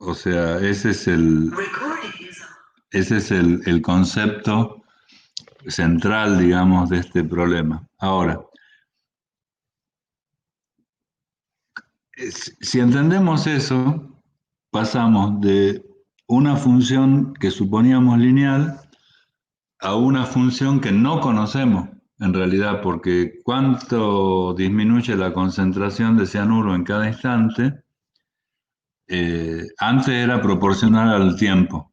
O sea, ese es el concepto central, digamos, de este problema. Ahora, si entendemos eso, pasamos de una función que suponíamos lineal a una función que no conocemos en realidad, porque cuánto disminuye la concentración de cianuro en cada instante, antes era proporcional al tiempo,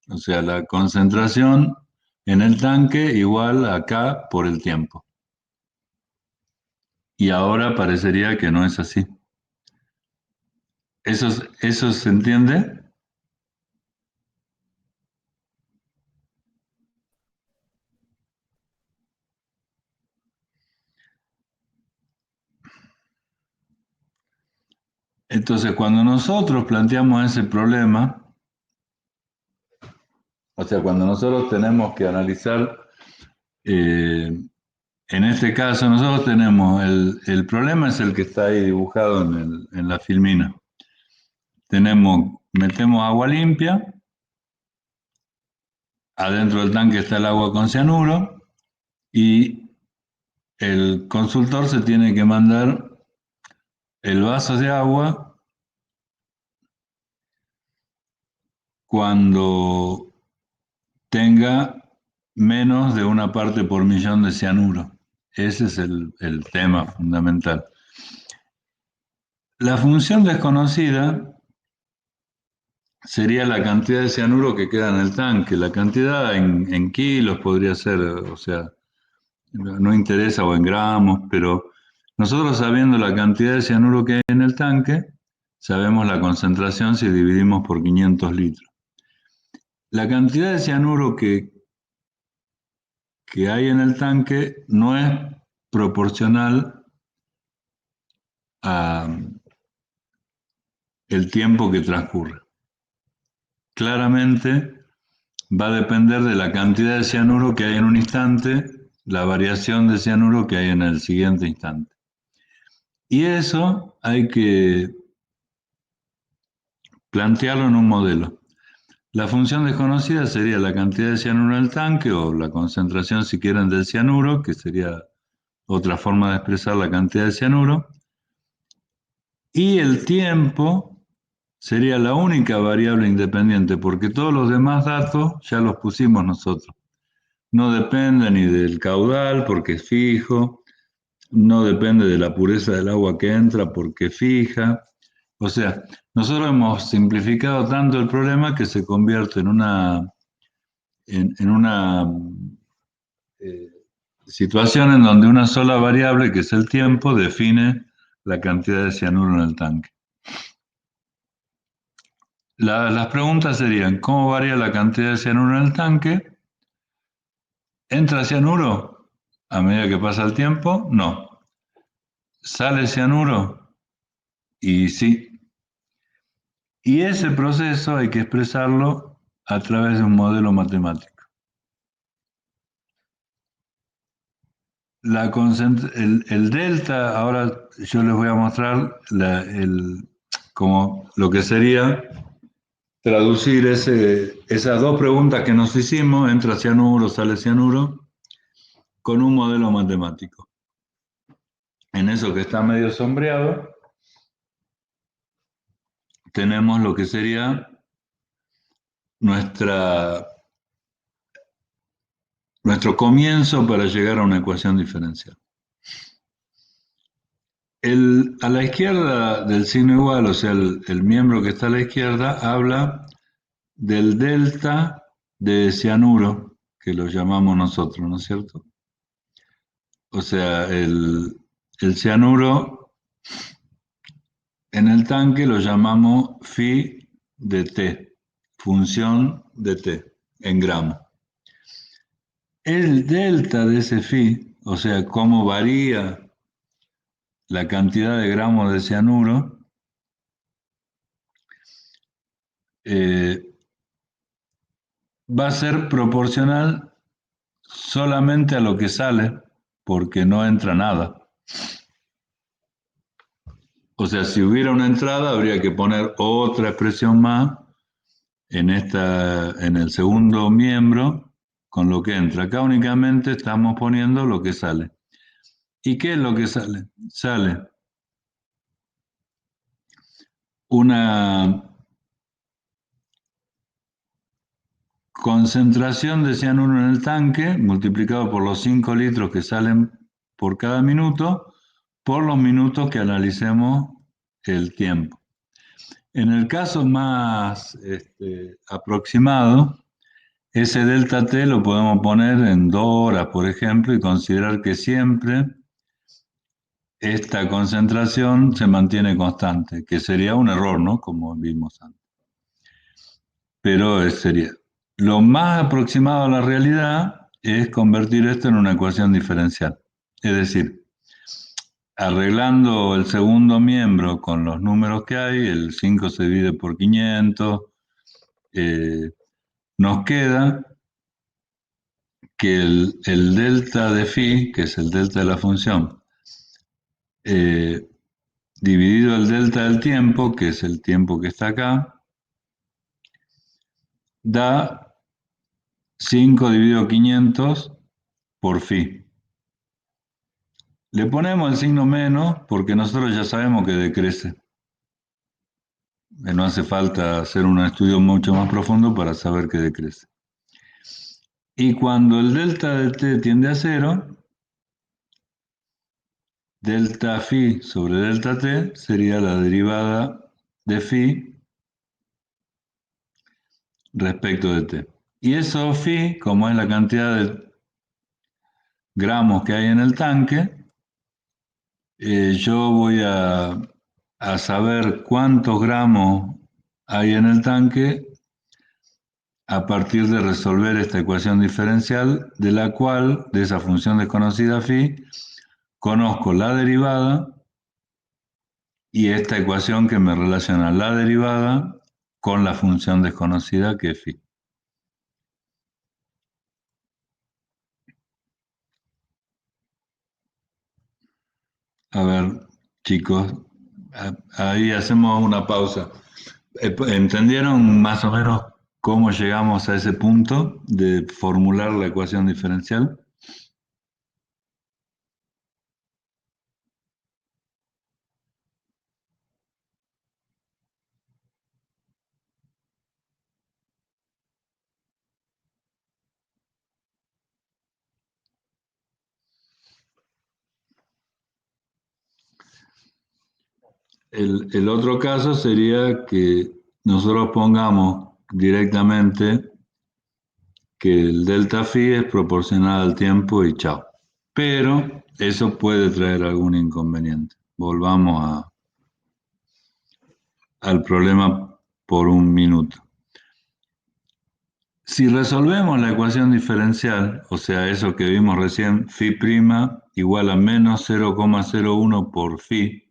o sea, la concentración en el tanque igual a K por el tiempo. Y ahora parecería que no es así. ¿Eso se entiende? Entonces, cuando nosotros planteamos ese problema, o sea, cuando nosotros tenemos que analizar, en este caso, nosotros tenemos el problema es el que está ahí dibujado en la filmina. Metemos agua limpia, adentro del tanque está el agua con cianuro y el consultor se tiene que mandar el vaso de agua cuando tenga menos de una parte por millón de cianuro. Ese es el tema fundamental. La función desconocida sería la cantidad de cianuro que queda en el tanque. La cantidad en kilos podría ser, o sea, no interesa, o en gramos, pero nosotros sabiendo la cantidad de cianuro que hay en el tanque, sabemos la concentración si dividimos por 500 litros. La cantidad de cianuro que hay en el tanque no es proporcional al tiempo que transcurre. Claramente va a depender de la cantidad de cianuro que hay en un instante, la variación de cianuro que hay en el siguiente instante. Y eso hay que plantearlo en un modelo. La función desconocida sería la cantidad de cianuro en el tanque o la concentración, si quieren, del cianuro, que sería otra forma de expresar la cantidad de cianuro. Y el tiempo sería la única variable independiente, porque todos los demás datos ya los pusimos nosotros. No depende ni del caudal, porque es fijo, no depende de la pureza del agua que entra, porque es fija. O sea, nosotros hemos simplificado tanto el problema que se convierte en una eh, situación en donde una sola variable, que es el tiempo, define la cantidad de cianuro en el tanque. Las preguntas serían: ¿cómo varía la cantidad de cianuro en el tanque? ¿Entra cianuro a medida que pasa el tiempo? No. ¿Sale cianuro? Y sí. Y ese proceso hay que expresarlo a través de un modelo matemático. El delta, ahora yo les voy a mostrar como lo que sería traducir esas dos preguntas que nos hicimos: ¿entra cianuro, sale cianuro?, con un modelo matemático. En eso que está medio sombreado, tenemos lo que sería nuestro comienzo para llegar a una ecuación diferencial. A la izquierda del signo igual, o sea, el miembro que está a la izquierda, habla del delta de cianuro, que lo llamamos nosotros, ¿no es cierto? O sea, el cianuro en el tanque lo llamamos phi de t, función de t, en gramos. El delta de ese phi, o sea, cómo varía la cantidad de gramos de cianuro, va a ser proporcional solamente a lo que sale, porque no entra nada. O sea, si hubiera una entrada, habría que poner otra expresión más en el segundo miembro con lo que entra. Acá únicamente estamos poniendo lo que sale. ¿Y qué es lo que sale? Sale una concentración de cianuro en el tanque multiplicado por los 5 litros que salen por cada minuto, por los minutos que analicemos el tiempo. En el caso más aproximado, ese delta T lo podemos poner en 2 horas, por ejemplo, y considerar que siempre esta concentración se mantiene constante, que sería un error, ¿no? Como vimos antes. Pero sería. Lo más aproximado a la realidad es convertir esto en una ecuación diferencial. Es decir, arreglando el segundo miembro con los números que hay, el 5 se divide por 500, eh, nos queda que el delta de phi, que es el delta de la función, eh, dividido el delta del tiempo, que es el tiempo que está acá, da 5 dividido 500 por phi. Le ponemos el signo menos porque nosotros ya sabemos que decrece. No hace falta hacer un estudio mucho más profundo para saber que decrece. Y cuando el delta de t tiende a cero, delta phi sobre delta t sería la derivada de phi respecto de t. Y eso phi, como es la cantidad de gramos que hay en el tanque, yo voy a saber cuántos gramos hay en el tanque a partir de resolver esta ecuación diferencial, de la cual, de esa función desconocida phi, conozco la derivada y esta ecuación que me relaciona la derivada con la función desconocida que es phi. A ver, chicos, ahí hacemos una pausa. ¿Entendieron más o menos cómo llegamos a ese punto de formular la ecuación diferencial? El otro caso sería que nosotros pongamos directamente que el delta phi es proporcional al tiempo y chao. Pero eso puede traer algún inconveniente. Volvamos al problema por un minuto. Si resolvemos la ecuación diferencial, o sea, eso que vimos recién, phi prima igual a menos 0,01 por phi,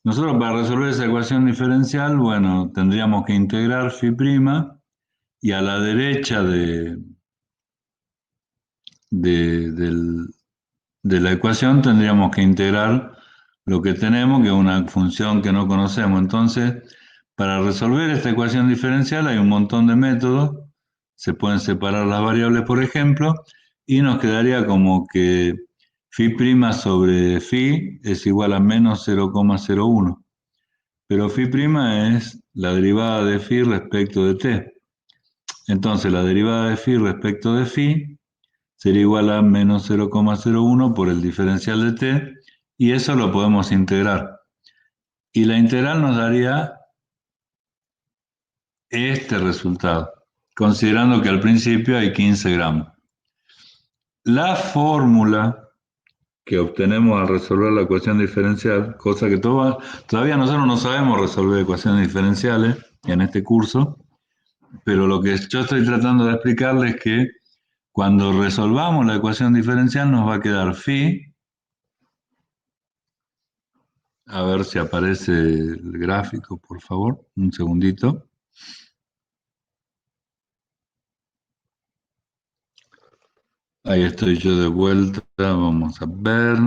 nosotros para resolver esa ecuación diferencial, bueno, tendríamos que integrar phi prima y a la derecha de, del, de la ecuación tendríamos que integrar lo que tenemos, que es una función que no conocemos. Entonces, para resolver esta ecuación diferencial hay un montón de métodos. Se pueden separar las variables, por ejemplo, y nos quedaría como que phi prima sobre phi es igual a menos 0,01. Pero phi prima es la derivada de phi respecto de t. Entonces, la derivada de phi respecto de phi sería igual a menos 0,01 por el diferencial de t, y eso lo podemos integrar. Y la integral nos daría este resultado, considerando que al principio hay 15 gramos. La fórmula que obtenemos al resolver la ecuación diferencial, cosa que todavía nosotros no sabemos resolver ecuaciones diferenciales en este curso, pero lo que yo estoy tratando de explicarles es que cuando resolvamos la ecuación diferencial nos va a quedar phi. A ver si aparece el gráfico, por favor. Un segundito. Ahí estoy yo de vuelta. Vamos a ver.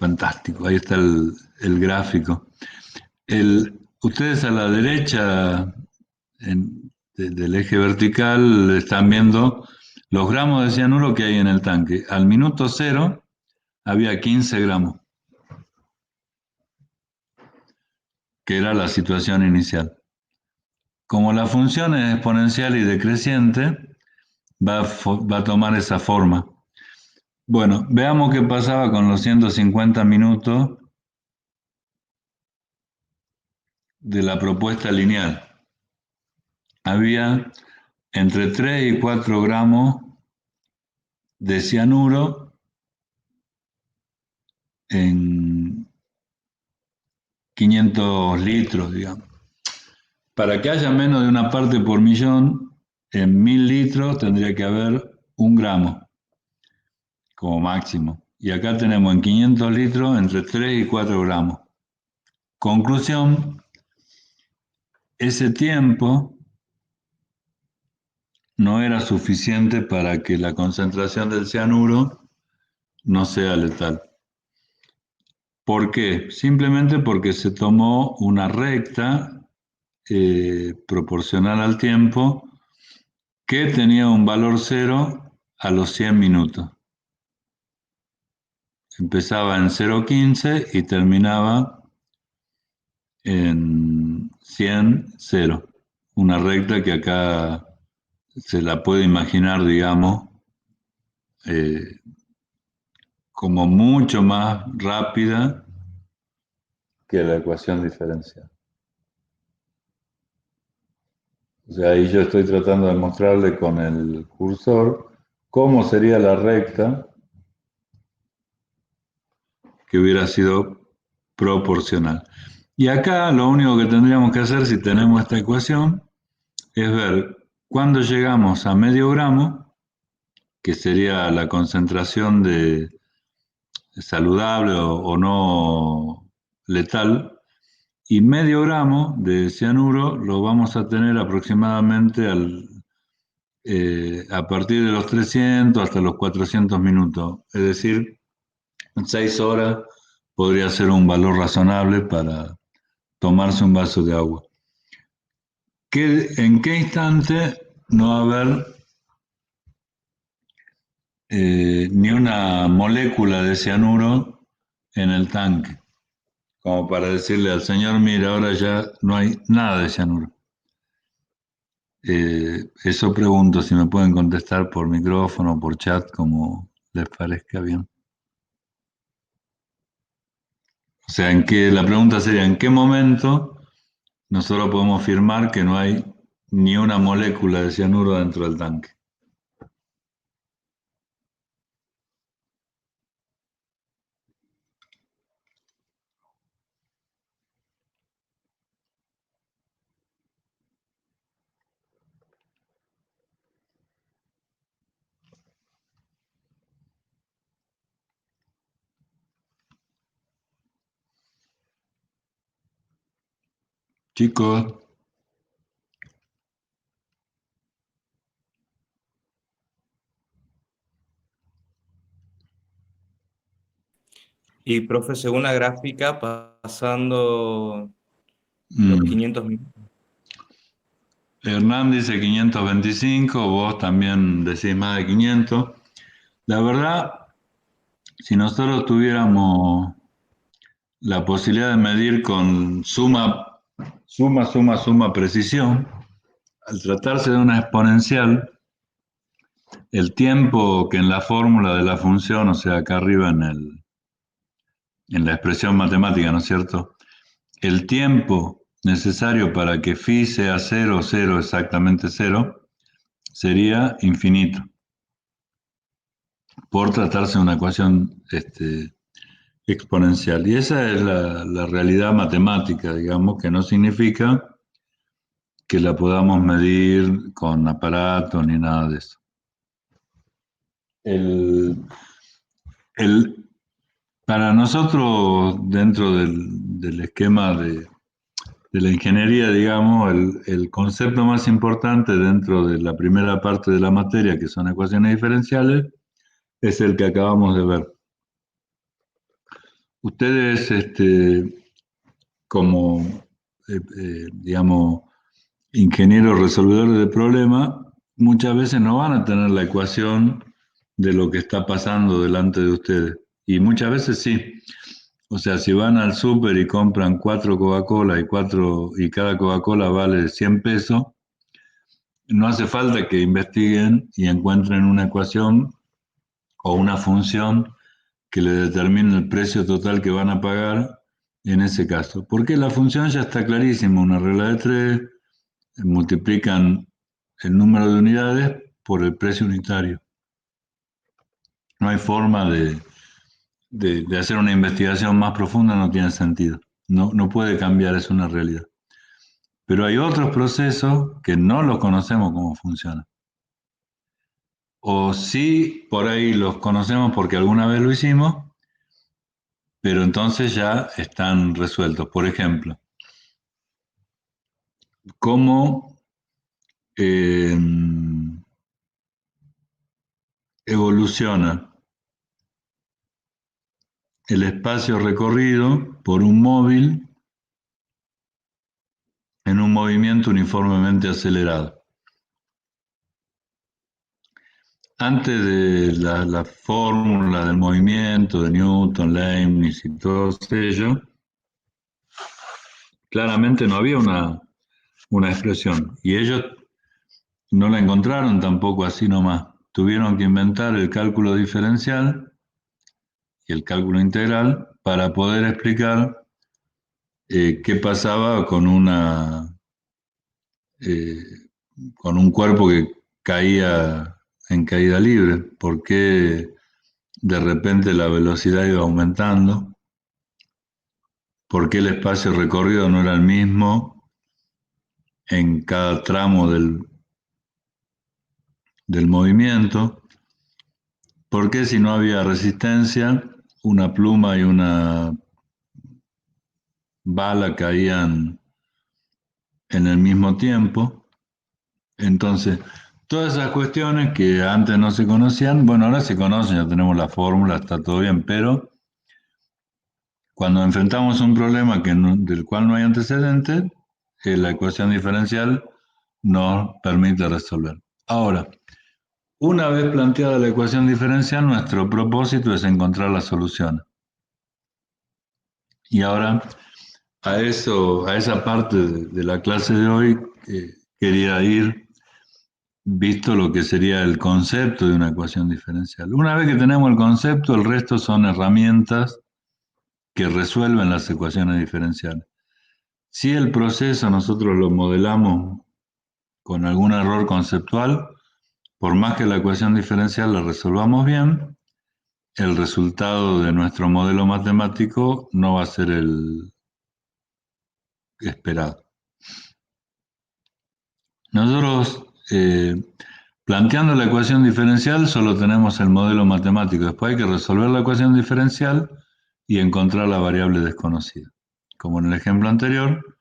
fantástico, ahí está el gráfico. Ustedes a la derecha del eje vertical están viendo los gramos de cianuro que hay en el tanque. Al minuto cero había 15 gramos, que era la situación inicial. Como la función es exponencial y decreciente, va a tomar esa forma. Bueno, veamos qué pasaba con los 150 minutos de la propuesta lineal. Había entre 3 y 4 gramos de cianuro en 500 litros, digamos. Para que haya menos de una parte por millón, en 1000 litros tendría que haber 1 gramo como máximo. Y acá tenemos en 500 litros entre 3 y 4 gramos. Conclusión, ese tiempo no era suficiente para que la concentración del cianuro no sea letal. ¿Por qué? Simplemente porque se tomó una recta proporcional al tiempo que tenía un valor cero a los 100 minutos. Empezaba en 0,15 y terminaba en 100, 0. Una recta que acá se la puede imaginar, digamos, eh, como mucho más rápida que la ecuación diferencial. O sea, ahí yo estoy tratando de mostrarle con el cursor cómo sería la recta que hubiera sido proporcional. Y acá lo único que tendríamos que hacer si tenemos esta ecuación es ver cuándo llegamos a medio gramo, que sería la concentración de saludable o no letal, y medio gramo de cianuro lo vamos a tener aproximadamente a partir de los 300 hasta los 400 minutos. Es decir, en 6 horas podría ser un valor razonable para tomarse un vaso de agua. ¿En qué instante no va a haber ni una molécula de cianuro en el tanque? Como para decirle al señor, mira, ahora ya no hay nada de cianuro. Eso pregunto si me pueden contestar por micrófono, por chat, como les parezca bien. O sea, la pregunta sería, ¿en qué momento nosotros podemos afirmar que no hay ni una molécula de cianuro dentro del tanque? Chicos, Y profe, según la gráfica, pasando los mm, 500 minutos. Hernán dice 525, vos también decís más de 500. La verdad, si nosotros tuviéramos la posibilidad de medir con suma precisión, al tratarse de una exponencial, el tiempo que en la fórmula de la función, o sea, acá arriba en la expresión matemática, ¿no es cierto? El tiempo necesario para que phi sea 0, 0, exactamente 0, sería infinito, por tratarse de una ecuación exponencial. Y esa es la realidad matemática, digamos, que no significa que la podamos medir con aparatos ni nada de eso. El, el, para nosotros, dentro del esquema de la ingeniería, digamos, el concepto más importante dentro de la primera parte de la materia, que son ecuaciones diferenciales, es el que acabamos de ver. Ustedes, como, digamos, ingenieros resolvedores de problemas, muchas veces no van a tener la ecuación de lo que está pasando delante de ustedes. Y muchas veces sí. O sea, si van al súper y compran 4 Coca-Cola y cada Coca-Cola vale 100 pesos, no hace falta que investiguen y encuentren una ecuación o una función que le determine el precio total que van a pagar en ese caso. Porque la función ya está clarísima, una regla de tres, multiplican el número de unidades por el precio unitario. No hay forma de hacer una investigación más profunda, no tiene sentido. No puede cambiar, es una realidad. Pero hay otros procesos que no los conocemos cómo funcionan. O sí, por ahí los conocemos porque alguna vez lo hicimos, pero entonces ya están resueltos. Por ejemplo, cómo eh, evoluciona el espacio recorrido por un móvil en un movimiento uniformemente acelerado. Antes de la fórmula del movimiento de Newton, Leibniz y todo ello, claramente no había una expresión. Y ellos no la encontraron tampoco así nomás. Tuvieron que inventar el cálculo diferencial y el cálculo integral para poder explicar qué pasaba eh, con un cuerpo que caía en caída libre, por qué de repente la velocidad iba aumentando, por qué el espacio recorrido no era el mismo en cada tramo del movimiento, por qué si no había resistencia, una pluma y una bala caían en el mismo tiempo. Entonces, todas esas cuestiones que antes no se conocían, bueno, ahora se conocen, ya tenemos la fórmula, está todo bien, pero cuando enfrentamos un problema del cual no hay antecedentes, la ecuación diferencial nos permite resolver. Ahora, una vez planteada la ecuación diferencial, nuestro propósito es encontrar la solución. Y ahora, a esa parte de la clase de hoy, quería ir visto lo que sería el concepto de una ecuación diferencial. Una vez que tenemos el concepto, el resto son herramientas que resuelven las ecuaciones diferenciales. Si el proceso nosotros lo modelamos con algún error conceptual, por más que la ecuación diferencial la resolvamos bien, el resultado de nuestro modelo matemático no va a ser el esperado. Nosotros, planteando la ecuación diferencial, solo tenemos el modelo matemático. Después hay que resolver la ecuación diferencial y encontrar la variable desconocida. Como en el ejemplo anterior,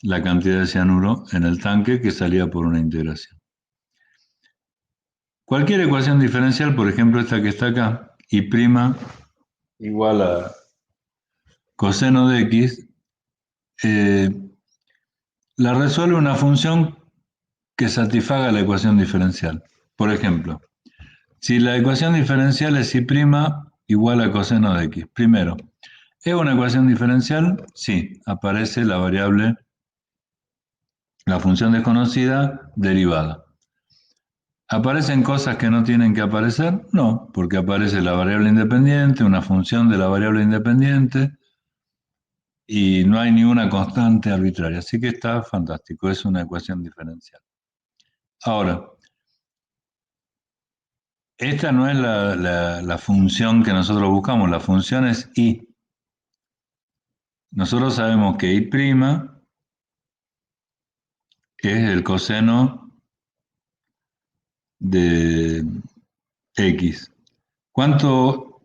la cantidad de cianuro en el tanque que salía por una integración. Cualquier ecuación diferencial, por ejemplo esta que está acá, y' igual a coseno de x, eh, la resuelve una función que satisfaga la ecuación diferencial. Por ejemplo, si la ecuación diferencial es y' igual a coseno de x. Primero, ¿es una ecuación diferencial? Sí, aparece la variable, la función desconocida derivada. ¿Aparecen cosas que no tienen que aparecer? No, porque aparece la variable independiente, una función de la variable independiente y no hay ninguna constante arbitraria. Así que está fantástico, es una ecuación diferencial. Ahora, esta no es la función que nosotros buscamos, la función es y. Nosotros sabemos que y' es el coseno de x. ¿Cuánto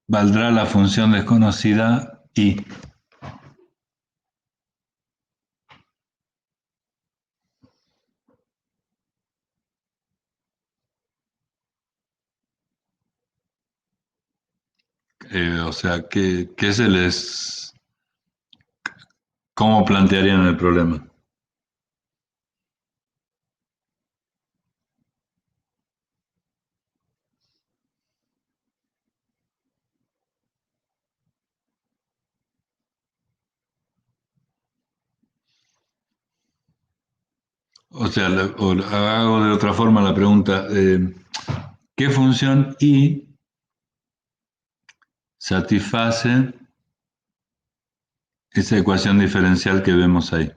valdrá la función desconocida y? O sea, ¿qué se les... ¿Cómo plantearían el problema? O sea, o hago de otra forma la pregunta, ¿qué función y satisface esa ecuación diferencial que vemos ahí?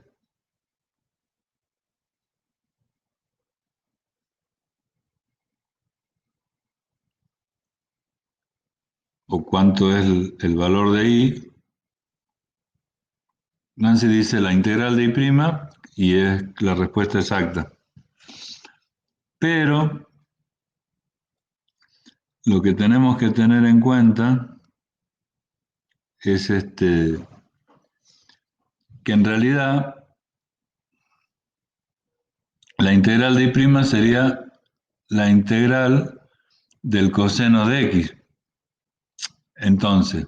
¿O cuánto es el valor de i? Nancy dice la integral de i' y es la respuesta exacta. Pero lo que tenemos que tener en cuenta es que en realidad la integral de i' sería la integral del coseno de x. Entonces,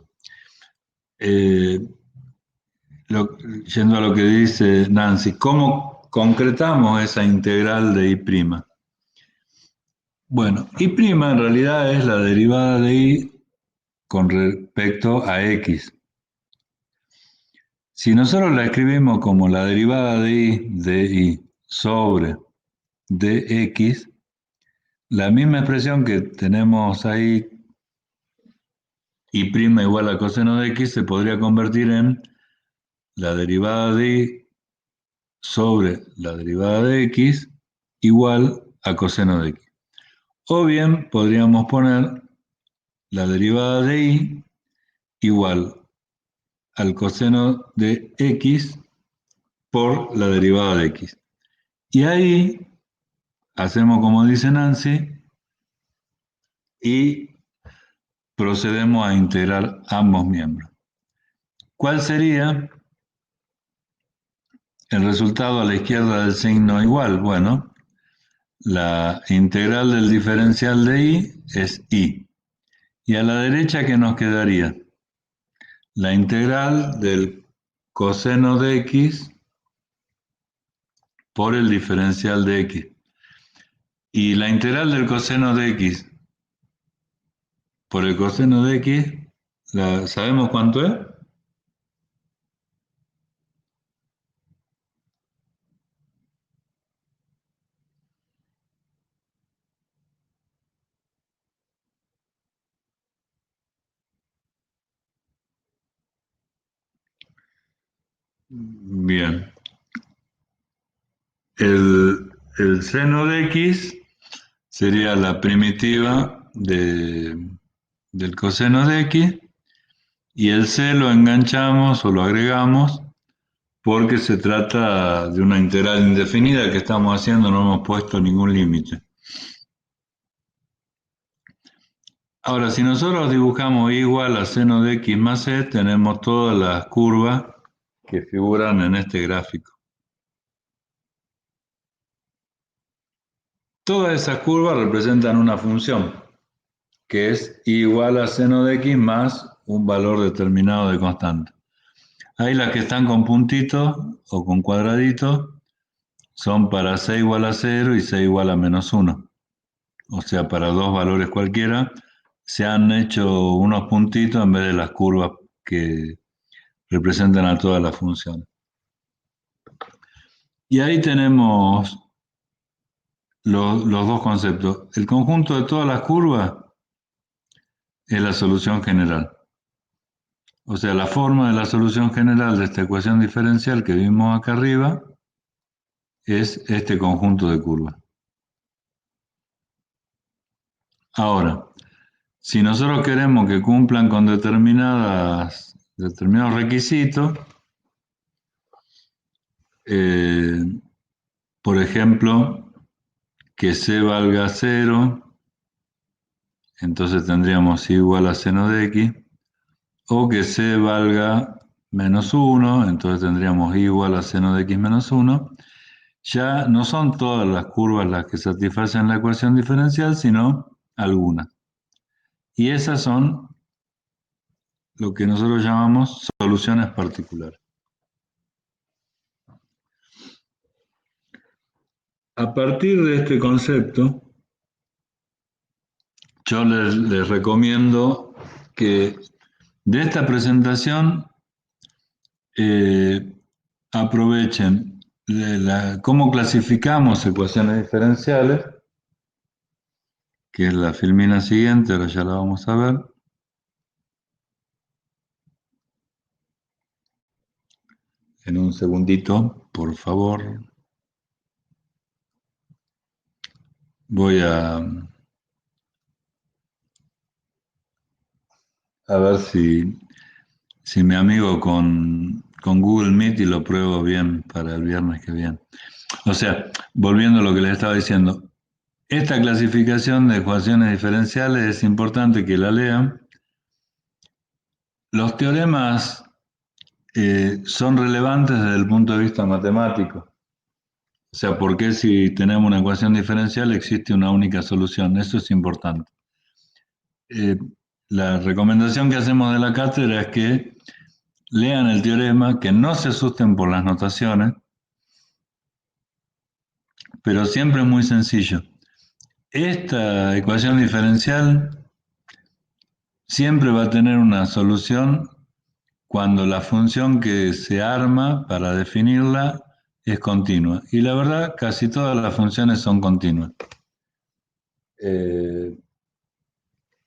eh, yendo a lo que dice Nancy, ¿cómo concretamos esa integral de i'? Bueno, i' en realidad es la derivada de i con respecto a x. Si nosotros la escribimos como la derivada de i sobre dx, la misma expresión que tenemos ahí, i' igual a coseno de x, se podría convertir en la derivada de i sobre la derivada de x igual a coseno de x. O bien podríamos poner la derivada de i igual al coseno de x por la derivada de x. Y ahí hacemos como dice Nancy y procedemos a integrar ambos miembros. ¿Cuál sería el resultado a la izquierda del signo igual? Bueno, la integral del diferencial de i es i. Y a la derecha, ¿qué nos quedaría? La integral del coseno de x por el diferencial de x. Y la integral del coseno de x por el coseno de x, ¿sabemos cuánto es? Bien. El seno de x sería la primitiva del coseno de x y el c lo enganchamos o lo agregamos porque se trata de una integral indefinida que estamos haciendo, no hemos puesto ningún límite. Ahora, si nosotros dibujamos y igual a seno de x más c, tenemos todas las curvas que figuran en este gráfico. Todas esas curvas representan una función, que es igual a seno de x más un valor determinado de constante. Ahí las que están con puntitos o con cuadraditos son para c igual a 0 y c igual a menos 1. O sea, para dos valores cualquiera, se han hecho unos puntitos en vez de las curvas que representan a todas las funciones. Y ahí tenemos los dos conceptos. El conjunto de todas las curvas es la solución general. O sea, la forma de la solución general de esta ecuación diferencial que vimos acá arriba es este conjunto de curvas. Ahora, si nosotros queremos que cumplan con determinados requisitos, eh, por ejemplo, que c valga 0, entonces tendríamos igual a seno de x, o que c valga menos 1, entonces tendríamos igual a seno de x menos 1. Ya no son todas las curvas las que satisfacen la ecuación diferencial, sino algunas. Y esas son lo que nosotros llamamos soluciones particulares. A partir de este concepto, yo les recomiendo que de esta presentación aprovechen cómo clasificamos ecuaciones diferenciales, que es la filmina siguiente, ahora ya la vamos a ver. En un segundito, por favor. Voy a ver si me amigo con Google Meet y lo pruebo bien para el viernes que viene. O sea, volviendo a lo que les estaba diciendo, esta clasificación de ecuaciones diferenciales es importante que la lean. Los teoremas son relevantes desde el punto de vista matemático. O sea, ¿por qué si tenemos una ecuación diferencial existe una única solución? Eso es importante. La recomendación que hacemos de la cátedra es que lean el teorema, que no se asusten por las notaciones, pero siempre es muy sencillo. Esta ecuación diferencial siempre va a tener una solución cuando la función que se arma para definirla es continua. Y la verdad, casi todas las funciones son continuas.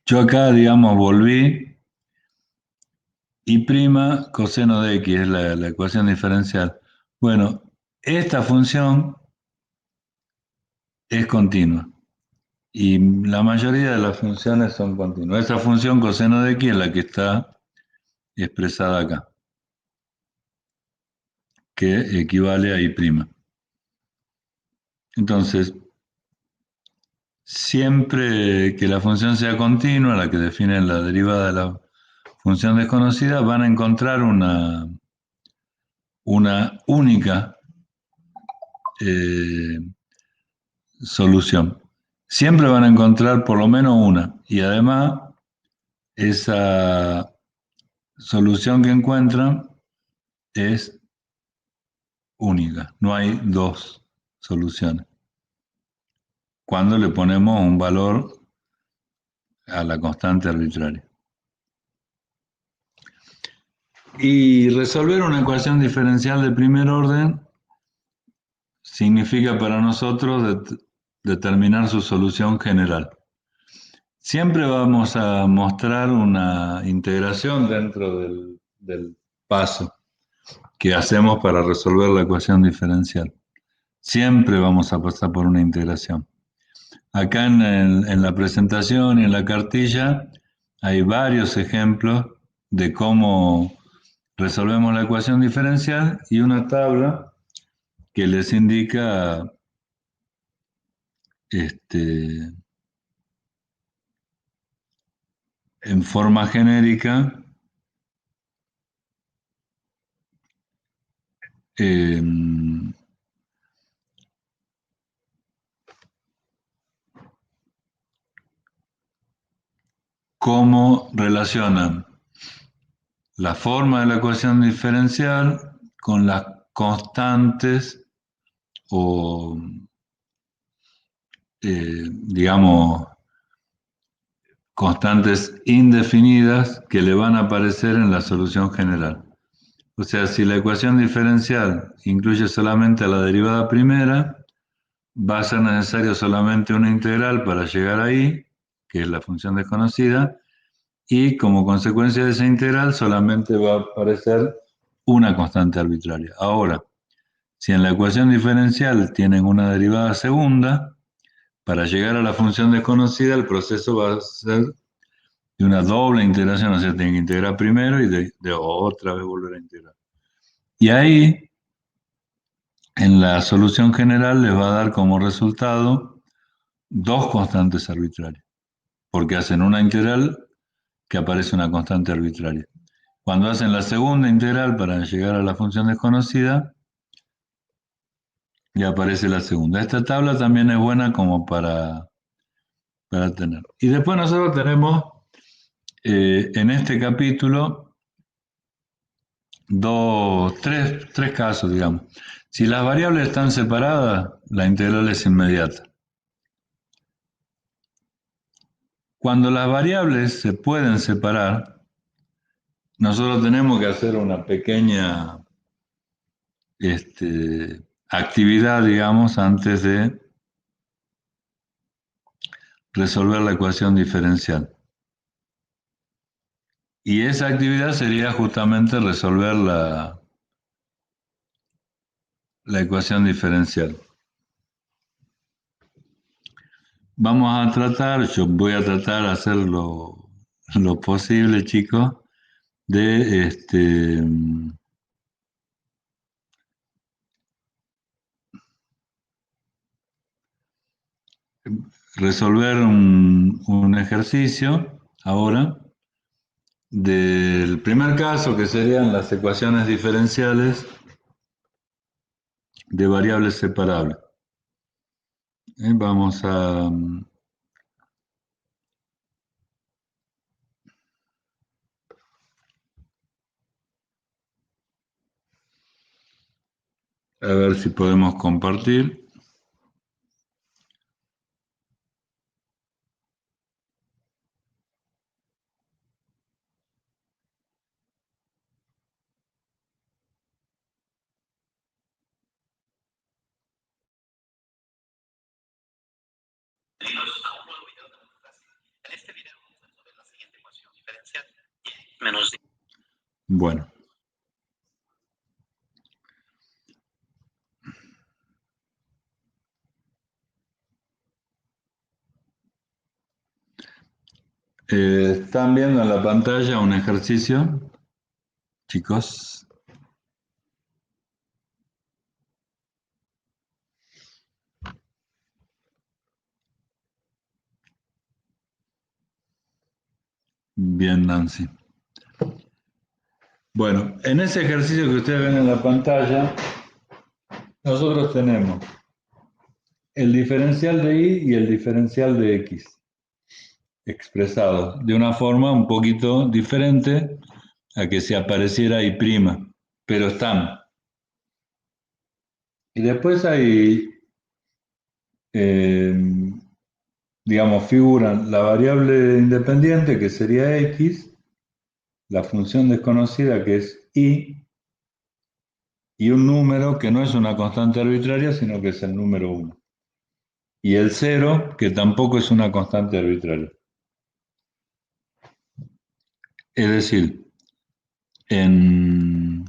Yo acá, digamos, volví y' coseno de x es la ecuación diferencial. Bueno, esta función es continua y la mayoría de las funciones son continuas. Esa función coseno de x es la que está expresada acá, que equivale a y'. Entonces, siempre que la función sea continua, la que define la derivada de la función desconocida, van a encontrar una única solución. Siempre van a encontrar por lo menos una. Y además, esa solución que encuentran es única. No hay dos soluciones. Cuando le ponemos un valor a la constante arbitraria. Y resolver una ecuación diferencial de primer orden significa para nosotros determinar su solución general. Siempre vamos a mostrar una integración dentro del paso que hacemos para resolver la ecuación diferencial. Siempre vamos a pasar por una integración. Acá en la presentación y en la cartilla hay varios ejemplos de cómo resolvemos la ecuación diferencial y una tabla que les indica en forma genérica cómo relacionan la forma de la ecuación diferencial con las constantes o, digamos, constantes indefinidas que le van a aparecer en la solución general. O sea, si la ecuación diferencial incluye solamente a la derivada primera, va a ser necesario solamente una integral para llegar ahí, que es la función desconocida, y como consecuencia de esa integral solamente va a aparecer una constante arbitraria. Ahora, si en la ecuación diferencial tienen una derivada segunda, para llegar a la función desconocida el proceso va a ser de una doble integración, o sea, tienen que integrar primero y de otra vez volver a integrar. Y ahí, en la solución general, les va a dar como resultado dos constantes arbitrarias, porque hacen una integral que aparece una constante arbitraria. Cuando hacen la segunda integral para llegar a la función desconocida, ya aparece la segunda. Esta tabla también es buena como para tener. Y después nosotros tenemos en este capítulo, tres casos, digamos. Si las variables están separadas, la integral es inmediata. Cuando las variables se pueden separar, nosotros tenemos que hacer una pequeña actividad, digamos, antes de resolver la ecuación diferencial. Y esa actividad sería justamente resolver la ecuación diferencial. Vamos a tratar, yo voy a tratar de hacer lo posible, chicos, de resolver un ejercicio ahora del primer caso, que serían las ecuaciones diferenciales de variables separables. Vamos a ver si podemos compartir. Bueno. ¿Están viendo en la pantalla un ejercicio, chicos? Bien, Nancy. Bueno, en ese ejercicio que ustedes ven en la pantalla, nosotros tenemos el diferencial de y y el diferencial de x expresados de una forma un poquito diferente a que si apareciera y', pero están. Y después hay, digamos, figuran la variable independiente que sería x, la función desconocida que es y un número que no es una constante arbitraria, sino que es el número 1. Y el 0, que tampoco es una constante arbitraria. Es decir, en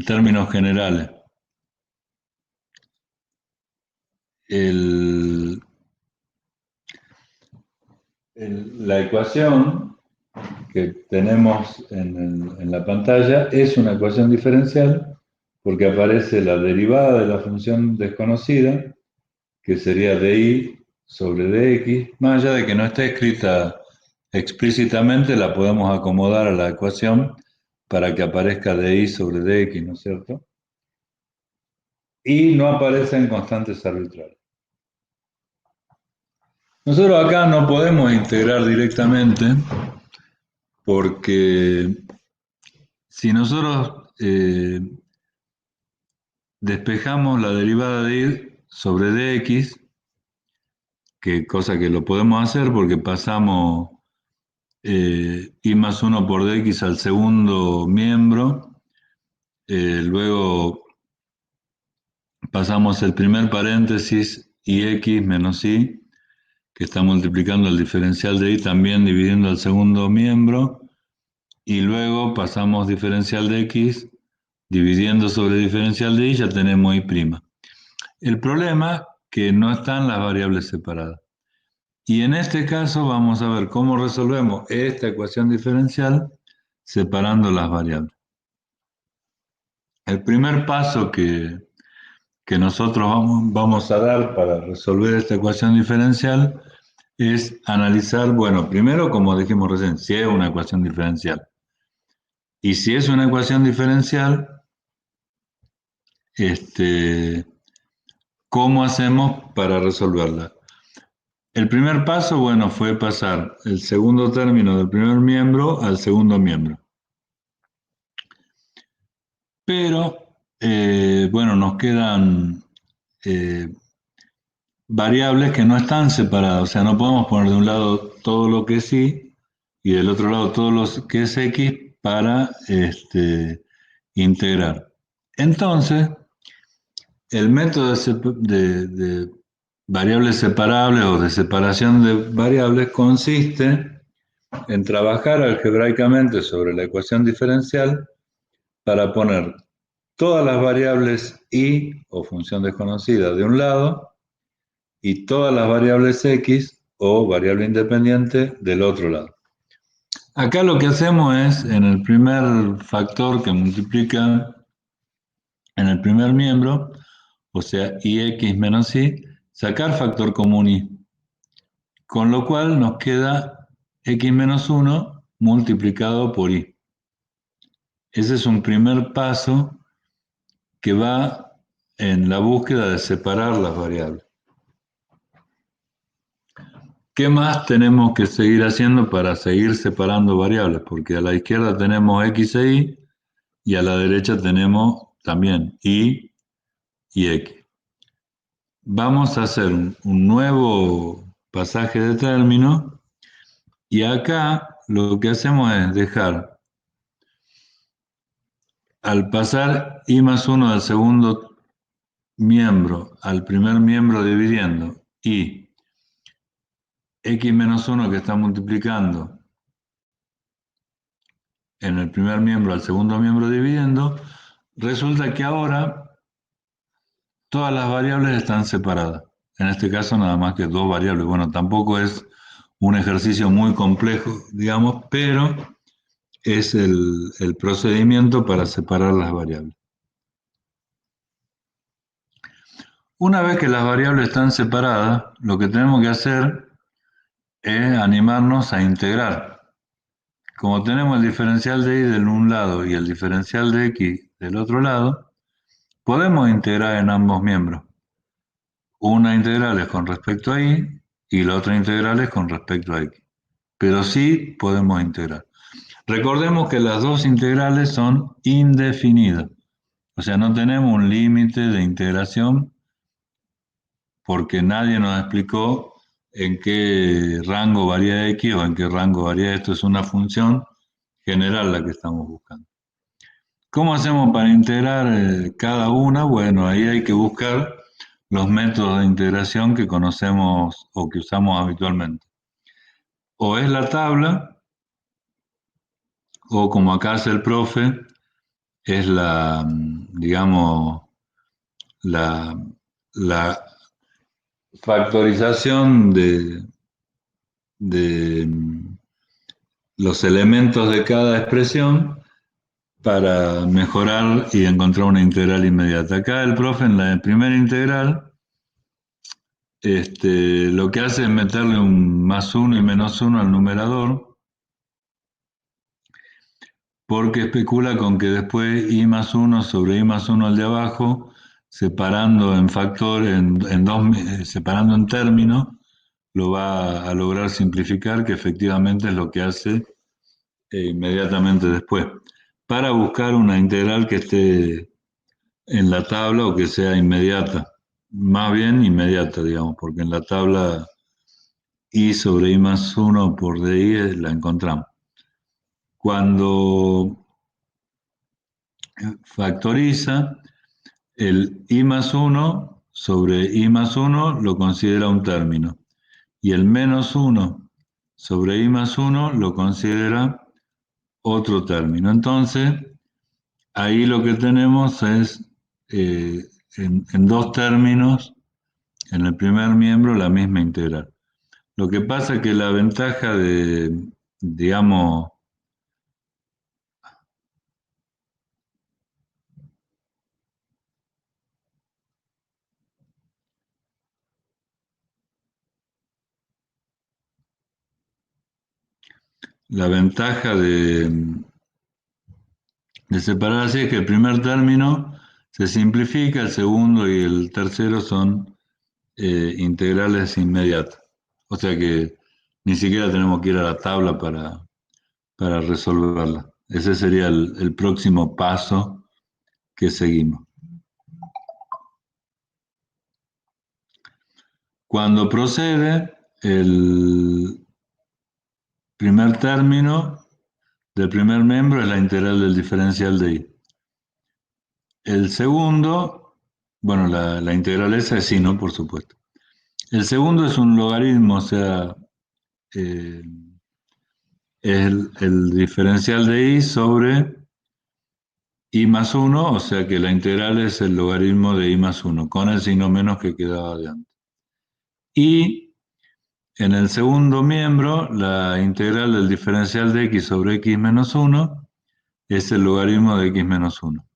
términos generales, la ecuación que tenemos en la pantalla es una ecuación diferencial porque aparece la derivada de la función desconocida, que sería dy sobre dx, más allá de que no esté escrita explícitamente, la podemos acomodar a la ecuación para que aparezca dy sobre dx, ¿no es cierto? Y no aparecen constantes arbitrarias. Nosotros acá no podemos integrar directamente porque si nosotros despejamos la derivada de y sobre dx, que cosa que lo podemos hacer porque pasamos y más 1 por dx al segundo miembro, luego pasamos el primer paréntesis y x menos y, que está multiplicando el diferencial de y también dividiendo el segundo miembro, y luego pasamos diferencial de x dividiendo sobre diferencial de y, ya tenemos y'. El problema es que no están las variables separadas. Y en este caso vamos a ver cómo resolvemos esta ecuación diferencial separando las variables. El primer paso que nosotros vamos a dar para resolver esta ecuación diferencial es analizar, bueno, primero, como dijimos recién, si es una ecuación diferencial. Y si es una ecuación diferencial, ¿cómo hacemos para resolverla? El primer paso, bueno, fue pasar el segundo término del primer miembro al segundo miembro. Pero, bueno, nos quedan variables que no están separadas. O sea, no podemos poner de un lado todo lo que es y del otro lado todo lo que es x para integrar. Entonces, el método de variables separables o de separación de variables consiste en trabajar algebraicamente sobre la ecuación diferencial para poner todas las variables y o función desconocida de un lado y todas las variables x o variable independiente del otro lado. Acá lo que hacemos es, en el primer factor que multiplica en el primer miembro, o sea, ix menos y, sacar factor común y, con lo cual nos queda x menos 1 multiplicado por y. Ese es un primer paso que va en la búsqueda de separar las variables. ¿Qué más tenemos que seguir haciendo para seguir separando variables? Porque a la izquierda tenemos x e y a la derecha tenemos también y x. Vamos a hacer un nuevo pasaje de término y acá lo que hacemos es dejar, al pasar i más 1 del segundo miembro al primer miembro dividiendo y x menos 1 que está multiplicando en el primer miembro al segundo miembro dividiendo, resulta que ahora todas las variables están separadas. En este caso nada más que dos variables. Bueno, tampoco es un ejercicio muy complejo, digamos, pero es el procedimiento para separar las variables. Una vez que las variables están separadas, lo que tenemos que hacer es animarnos a integrar. Como tenemos el diferencial de y de un lado y el diferencial de x del otro lado, podemos integrar en ambos miembros. Una integral es con respecto a y la otra integral es con respecto a x. Pero sí podemos integrar. Recordemos que las dos integrales son indefinidas. O sea, no tenemos un límite de integración porque nadie nos explicó en qué rango varía x o en qué rango varía esto. Es una función general la que estamos buscando. ¿Cómo hacemos para integrar cada una? Bueno, ahí hay que buscar los métodos de integración que conocemos o que usamos habitualmente. O es la tabla, o como acá hace el profe, es la, digamos, la factorización de los elementos de cada expresión para mejorar y encontrar una integral inmediata. Acá el profe en la primera integral lo que hace es meterle un más 1 y menos 1 al numerador, porque especula con que después i más 1 sobre i más 1 al de abajo, separando en factor, separando en términos, lo va a lograr simplificar, que efectivamente es lo que hace inmediatamente después, para buscar una integral que esté en la tabla o que sea inmediata, más bien inmediata, digamos, porque en la tabla i sobre i más 1 por di la encontramos. Cuando factoriza, el i más 1 sobre i más 1 lo considera un término y el menos 1 sobre i más 1 lo considera otro término. Entonces, ahí lo que tenemos es en dos términos, en el primer miembro, la misma integral. Lo que pasa es que la ventaja de, digamos, la ventaja de separar así es que el primer término se simplifica, el segundo y el tercero son integrales inmediatas. O sea que ni siquiera tenemos que ir a la tabla para resolverla. Ese sería el próximo paso que seguimos. Cuando procede, el primer término del primer miembro es la integral del diferencial de y. El segundo, bueno, la integral esa es y, ¿no? Por supuesto. El segundo es un logaritmo, o sea, es el diferencial de y sobre y más 1, o sea que la integral es el logaritmo de y más 1, con el signo menos que quedaba de antes. Y en el segundo miembro, la integral del diferencial de x sobre x menos 1 es el logaritmo de x menos 1.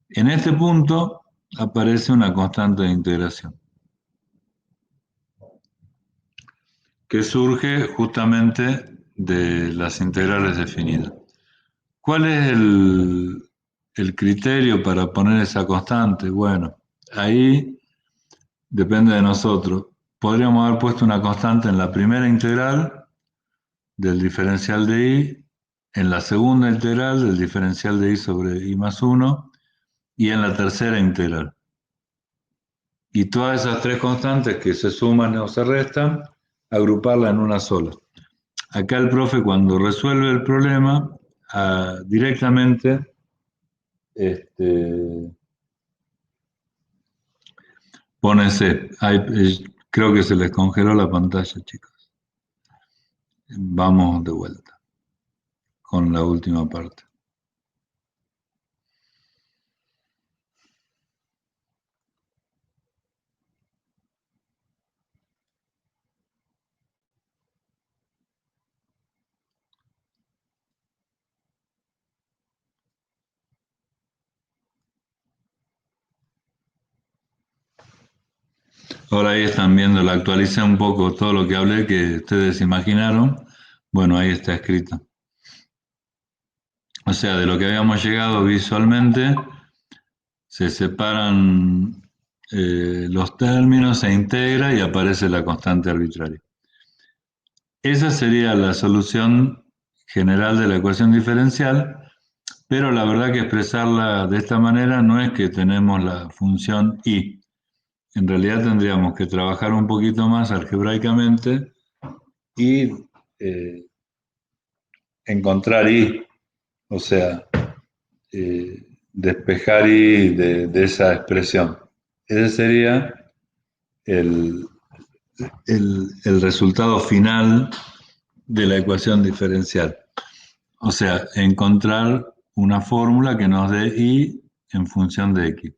En este punto aparece una constante de integración que surge justamente de las integrales definidas. ¿Cuál es el criterio para poner esa constante? Bueno, ahí depende de nosotros. Podríamos haber puesto una constante en la primera integral del diferencial de y, en la segunda integral del diferencial de y sobre y más 1 y en la tercera integral. Y todas esas tres constantes que se suman o se restan, agruparla en una sola. Acá el profe cuando resuelve el problema, directamente pone C. Creo que se les congeló la pantalla, chicos. Vamos de vuelta con la última parte. Ahora ahí están viendo, la actualicé un poco todo lo que hablé que ustedes imaginaron. Bueno, ahí está escrito. O sea, de lo que habíamos llegado visualmente, se separan los términos, se integra y aparece la constante arbitraria. Esa sería la solución general de la ecuación diferencial, pero la verdad que expresarla de esta manera no es que tenemos la función y. En realidad tendríamos que trabajar un poquito más algebraicamente y encontrar y, o sea, despejar y de esa expresión. Ese sería el, el resultado final de la ecuación diferencial. O sea, encontrar una fórmula que nos dé y en función de x.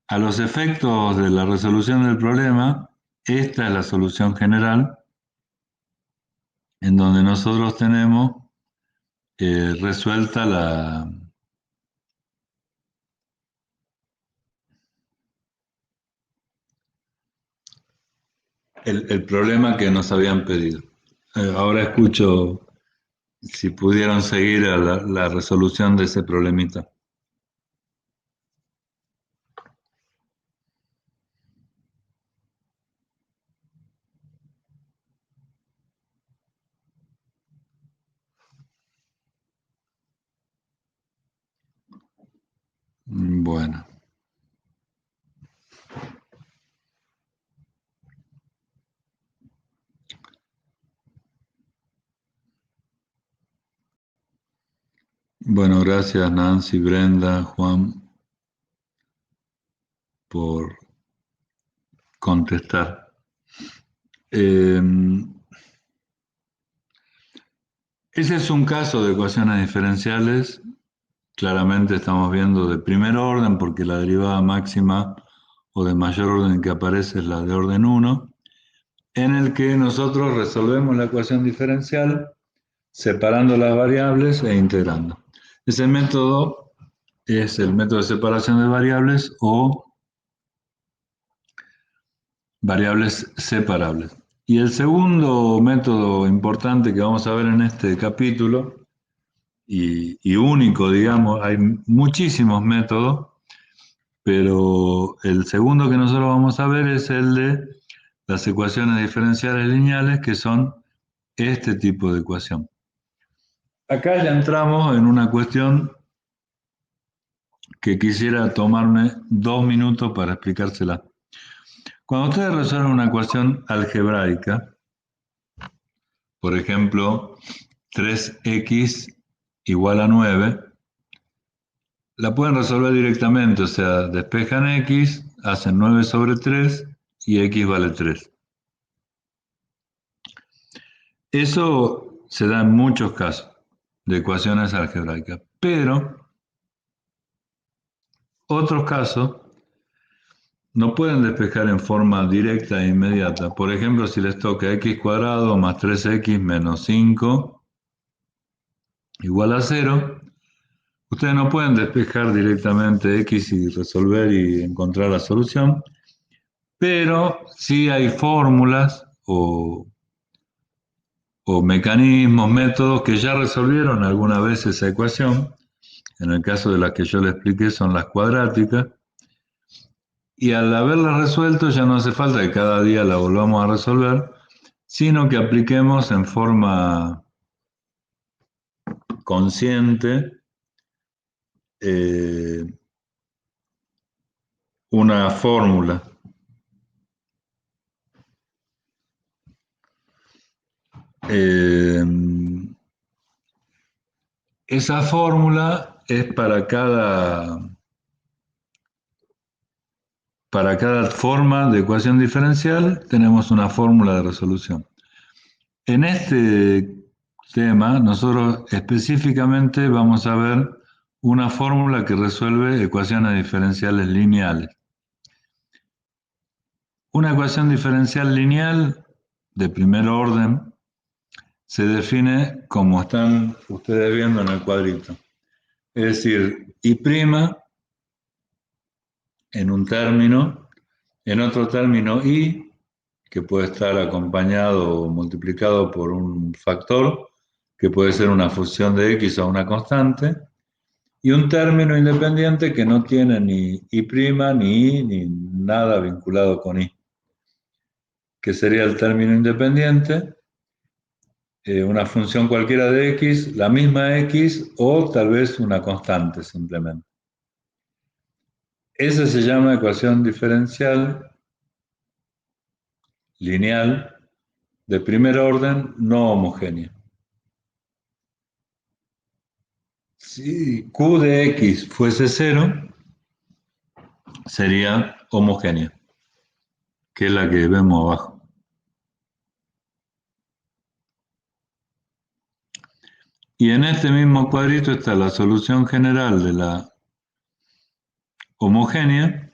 A los efectos de la resolución del problema, esta es la solución general, en donde nosotros tenemos resuelta el problema que nos habían pedido. Ahora escucho si pudieron seguir a la resolución de ese problemita. Bueno. Bueno, gracias Nancy, Brenda, Juan, por contestar. Ese es un caso de ecuaciones diferenciales. Claramente estamos viendo de primer orden porque la derivada máxima o de mayor orden que aparece es la de orden 1, en el que nosotros resolvemos la ecuación diferencial separando las variables e integrando. Ese método es el método de separación de variables o variables separables. Y el segundo método importante que vamos a ver en este capítulo, y único, digamos, hay muchísimos métodos, pero el segundo que nosotros vamos a ver es el de las ecuaciones diferenciales lineales, que son este tipo de ecuación. Acá ya entramos en una cuestión que quisiera tomarme 2 minutos para explicársela. Cuando ustedes resuelven una ecuación algebraica, por ejemplo, 3x igual a 9, la pueden resolver directamente, o sea, despejan x, hacen 9 sobre 3 y x vale 3. Eso se da en muchos casos de ecuaciones algebraicas, pero otros casos no pueden despejar en forma directa e inmediata. Por ejemplo, si les toca x cuadrado más 3x menos 5 igual a 0, ustedes no pueden despejar directamente x y resolver y encontrar la solución, pero sí hay fórmulas o mecanismos, métodos que ya resolvieron alguna vez esa ecuación. En el caso de las que yo le expliqué son las cuadráticas, y al haberlas resuelto ya no hace falta que cada día la volvamos a resolver, sino que apliquemos en forma consciente eh, una fórmula. Eh, Esa fórmula es para cada forma de ecuación diferencial tenemos una fórmula de resolución. En este tema, nosotros específicamente vamos a ver una fórmula que resuelve ecuaciones diferenciales lineales. Una ecuación diferencial lineal de primer orden se define como están ustedes viendo en el cuadrito. Es decir, y' en un término, en otro término y, que puede estar acompañado o multiplicado por un factor, que puede ser una función de x o una constante, y un término independiente que no tiene ni y', ni y, ni nada vinculado con y, que sería el término independiente, una función cualquiera de x, la misma x o tal vez una constante simplemente. Esa se llama ecuación diferencial lineal de primer orden no homogénea. Si q de x fuese 0, sería homogénea, que es la que vemos abajo. Y en este mismo cuadrito está la solución general de la homogénea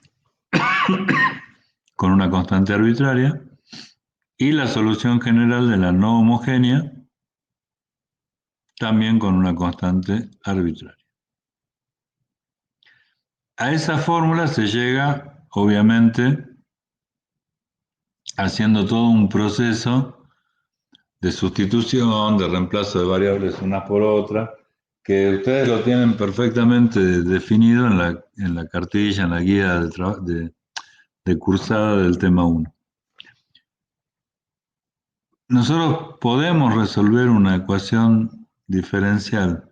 con una constante arbitraria y la solución general de la no homogénea también con una constante arbitraria. A esa fórmula se llega, obviamente, haciendo todo un proceso de sustitución, de reemplazo de variables unas por otras, que ustedes lo tienen perfectamente definido en la cartilla, en la guía de cursada del tema 1. Nosotros podemos resolver una ecuación diferencial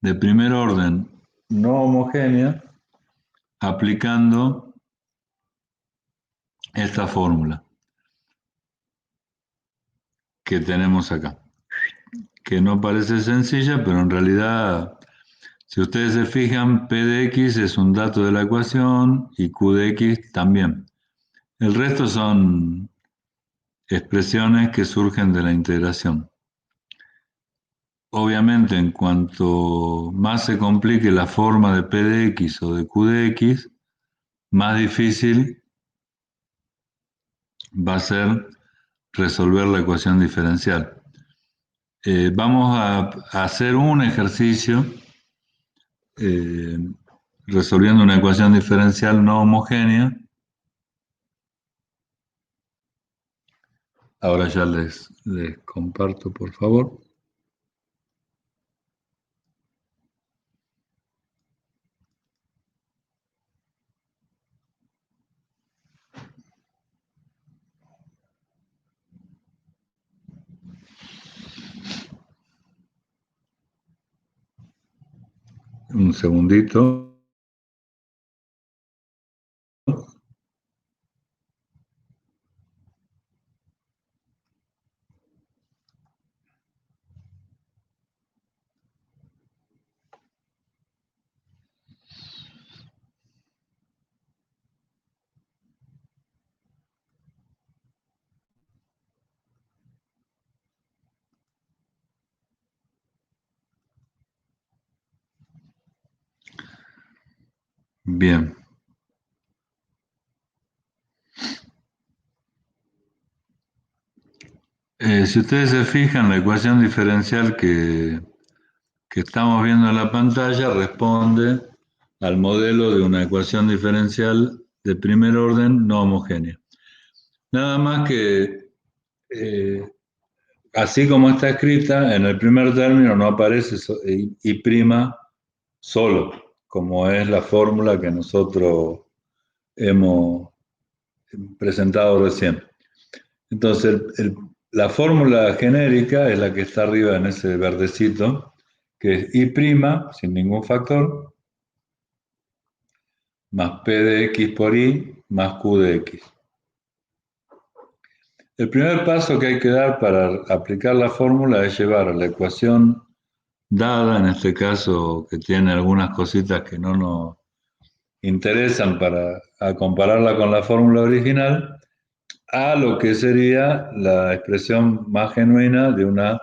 de primer orden no homogénea aplicando esta fórmula que tenemos acá, que no parece sencilla, pero en realidad, si ustedes se fijan, P de X es un dato de la ecuación y Q de X también. El resto son expresiones que surgen de la integración. Obviamente, en cuanto más se complique la forma de P de X o de Q de X, más difícil va a ser resolver la ecuación diferencial. Vamos a hacer un ejercicio eh, resolviendo una ecuación diferencial no homogénea. Ahora ya les comparto, por favor. Un segundito. Bien. Si ustedes se fijan, la ecuación diferencial que estamos viendo en la pantalla responde al modelo de una ecuación diferencial de primer orden no homogénea. Nada más que, así como está escrita, en el primer término no aparece I' solo, como es la fórmula que nosotros hemos presentado recién. Entonces, la fórmula genérica es la que está arriba en ese verdecito, que es I' sin ningún factor, más P de X por I, más Q de X. El primer paso que hay que dar para aplicar la fórmula es llevar a la ecuación dada, en este caso que tiene algunas cositas que no nos interesan para compararla con la fórmula original, a lo que sería la expresión más genuina de una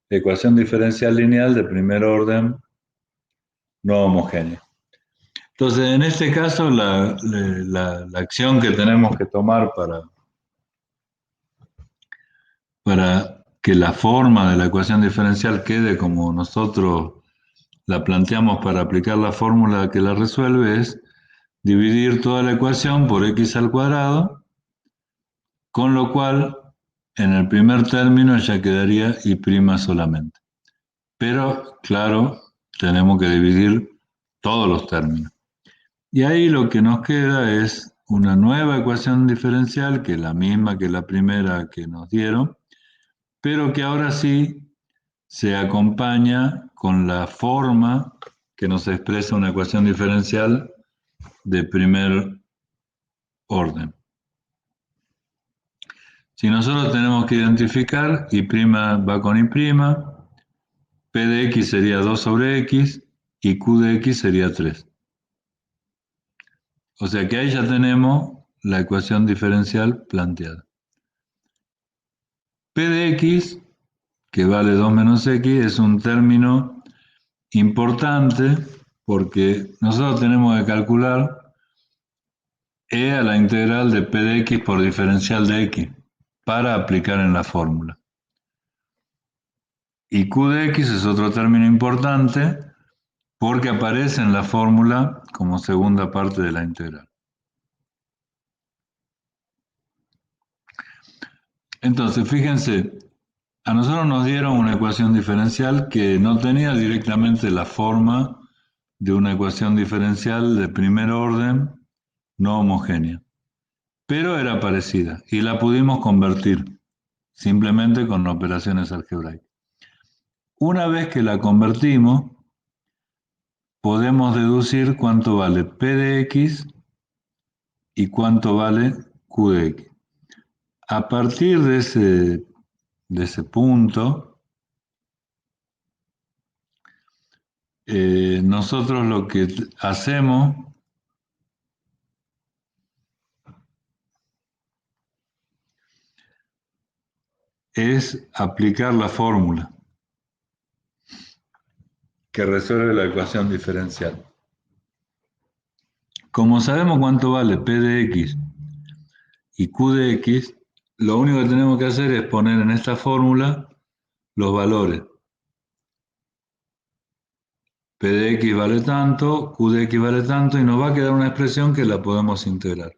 ecuación diferencial lineal de primer orden no homogénea. Entonces, en este caso, la acción que tenemos que tomar para que la forma de la ecuación diferencial quede como nosotros la planteamos para aplicar la fórmula que la resuelve es dividir toda la ecuación por x al cuadrado, con lo cual en el primer término ya quedaría y' solamente. Pero, claro, tenemos que dividir todos los términos. Y ahí lo que nos queda es una nueva ecuación diferencial, que es la misma que la primera que nos dieron, pero que ahora sí se acompaña con la forma que nos expresa una ecuación diferencial de primer orden. Si nosotros tenemos que identificar, I' va con I', P de X sería 2 sobre X y Q de X sería 3. O sea que ahí ya tenemos la ecuación diferencial planteada. P de X, que vale 2 menos X, es un término importante porque nosotros tenemos que calcular E a la integral de P de X por diferencial de X para aplicar en la fórmula. Y Q de X es otro término importante porque aparece en la fórmula como segunda parte de la integral. Entonces, fíjense, a nosotros nos dieron una ecuación diferencial que no tenía directamente la forma de una ecuación diferencial de primer orden no homogénea, pero era parecida y la pudimos convertir simplemente con operaciones algebraicas. Una vez que la convertimos, podemos deducir cuánto vale P de X y cuánto vale Q de X. A partir de ese punto, nosotros lo que hacemos es aplicar la fórmula que resuelve la ecuación diferencial. Como sabemos cuánto vale P de X y Q de X, lo único que tenemos que hacer es poner en esta fórmula los valores. P de X vale tanto, Q de X vale tanto, y nos va a quedar una expresión que la podemos integrar.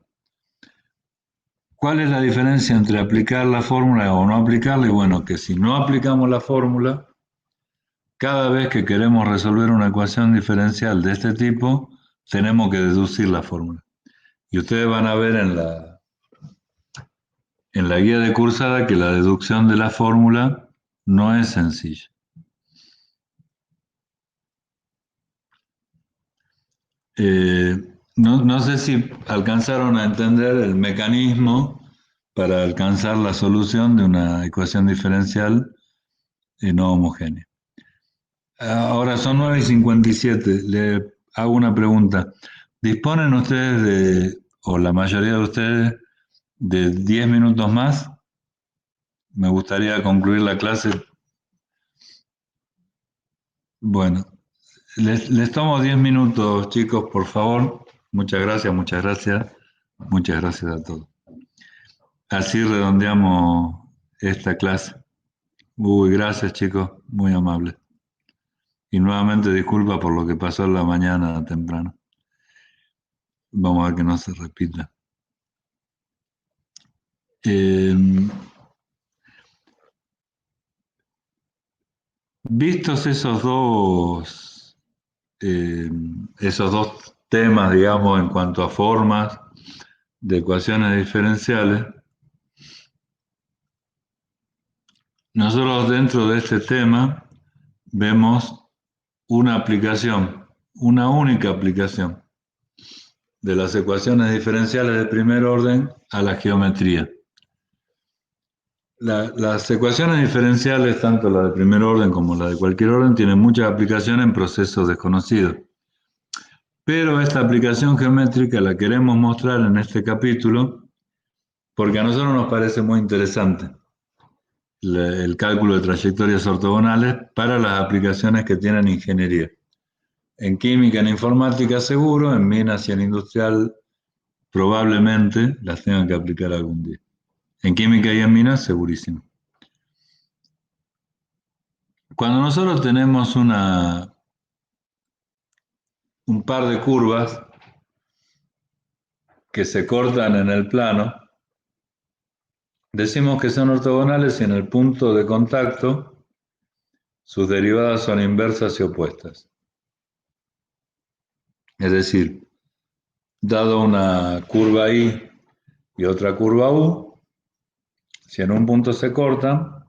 ¿Cuál es la diferencia entre aplicar la fórmula o no aplicarla? Y bueno, que si no aplicamos la fórmula, cada vez que queremos resolver una ecuación diferencial de este tipo, tenemos que deducir la fórmula. Y ustedes van a ver en la guía de cursada que la deducción de la fórmula no es sencilla. No sé si alcanzaron a entender el mecanismo para alcanzar la solución de una ecuación diferencial no homogénea. Ahora son 9:57. Le hago una pregunta. ¿Disponen ustedes o la mayoría de ustedes, de 10 minutos más? Me gustaría concluir la clase. Bueno, les tomo 10 minutos, chicos, por favor. Muchas gracias, muchas gracias. Muchas gracias a todos. Así redondeamos esta clase. Uy, gracias, chicos, muy amables. Y nuevamente disculpa por lo que pasó en la mañana temprano. Vamos a ver que no se repita. Eh, Vistos eh, esos dos temas, digamos, en cuanto a formas de ecuaciones diferenciales, nosotros dentro de este tema vemos una aplicación, una única aplicación de las ecuaciones diferenciales de primer orden a la geometría. Las ecuaciones diferenciales, tanto la de primer orden como la de cualquier orden, tienen muchas aplicaciones en procesos desconocidos. Pero esta aplicación geométrica la queremos mostrar en este capítulo porque a nosotros nos parece muy interesante el cálculo de trayectorias ortogonales para las aplicaciones que tienen ingeniería. En química, en informática seguro, en minas y en industrial probablemente las tengan que aplicar algún día. En química y en minas segurísimo. Cuando nosotros tenemos un par de curvas que se cortan en el plano, decimos que son ortogonales si en el punto de contacto sus derivadas son inversas y opuestas. Es decir, dado una curva I y otra curva U, si en un punto se cortan,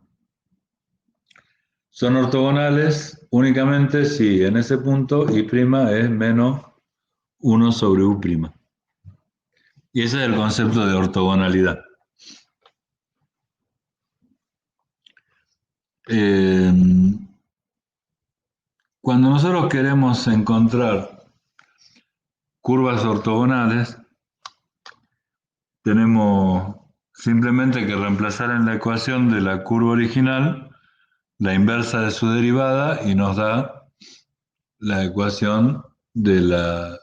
son ortogonales únicamente si en ese punto I' es menos 1 sobre U'. Y ese es el concepto de ortogonalidad. Cuando nosotros queremos encontrar curvas ortogonales, tenemos simplemente que reemplazar en la ecuación de la curva original la inversa de su derivada y nos da la ecuación de la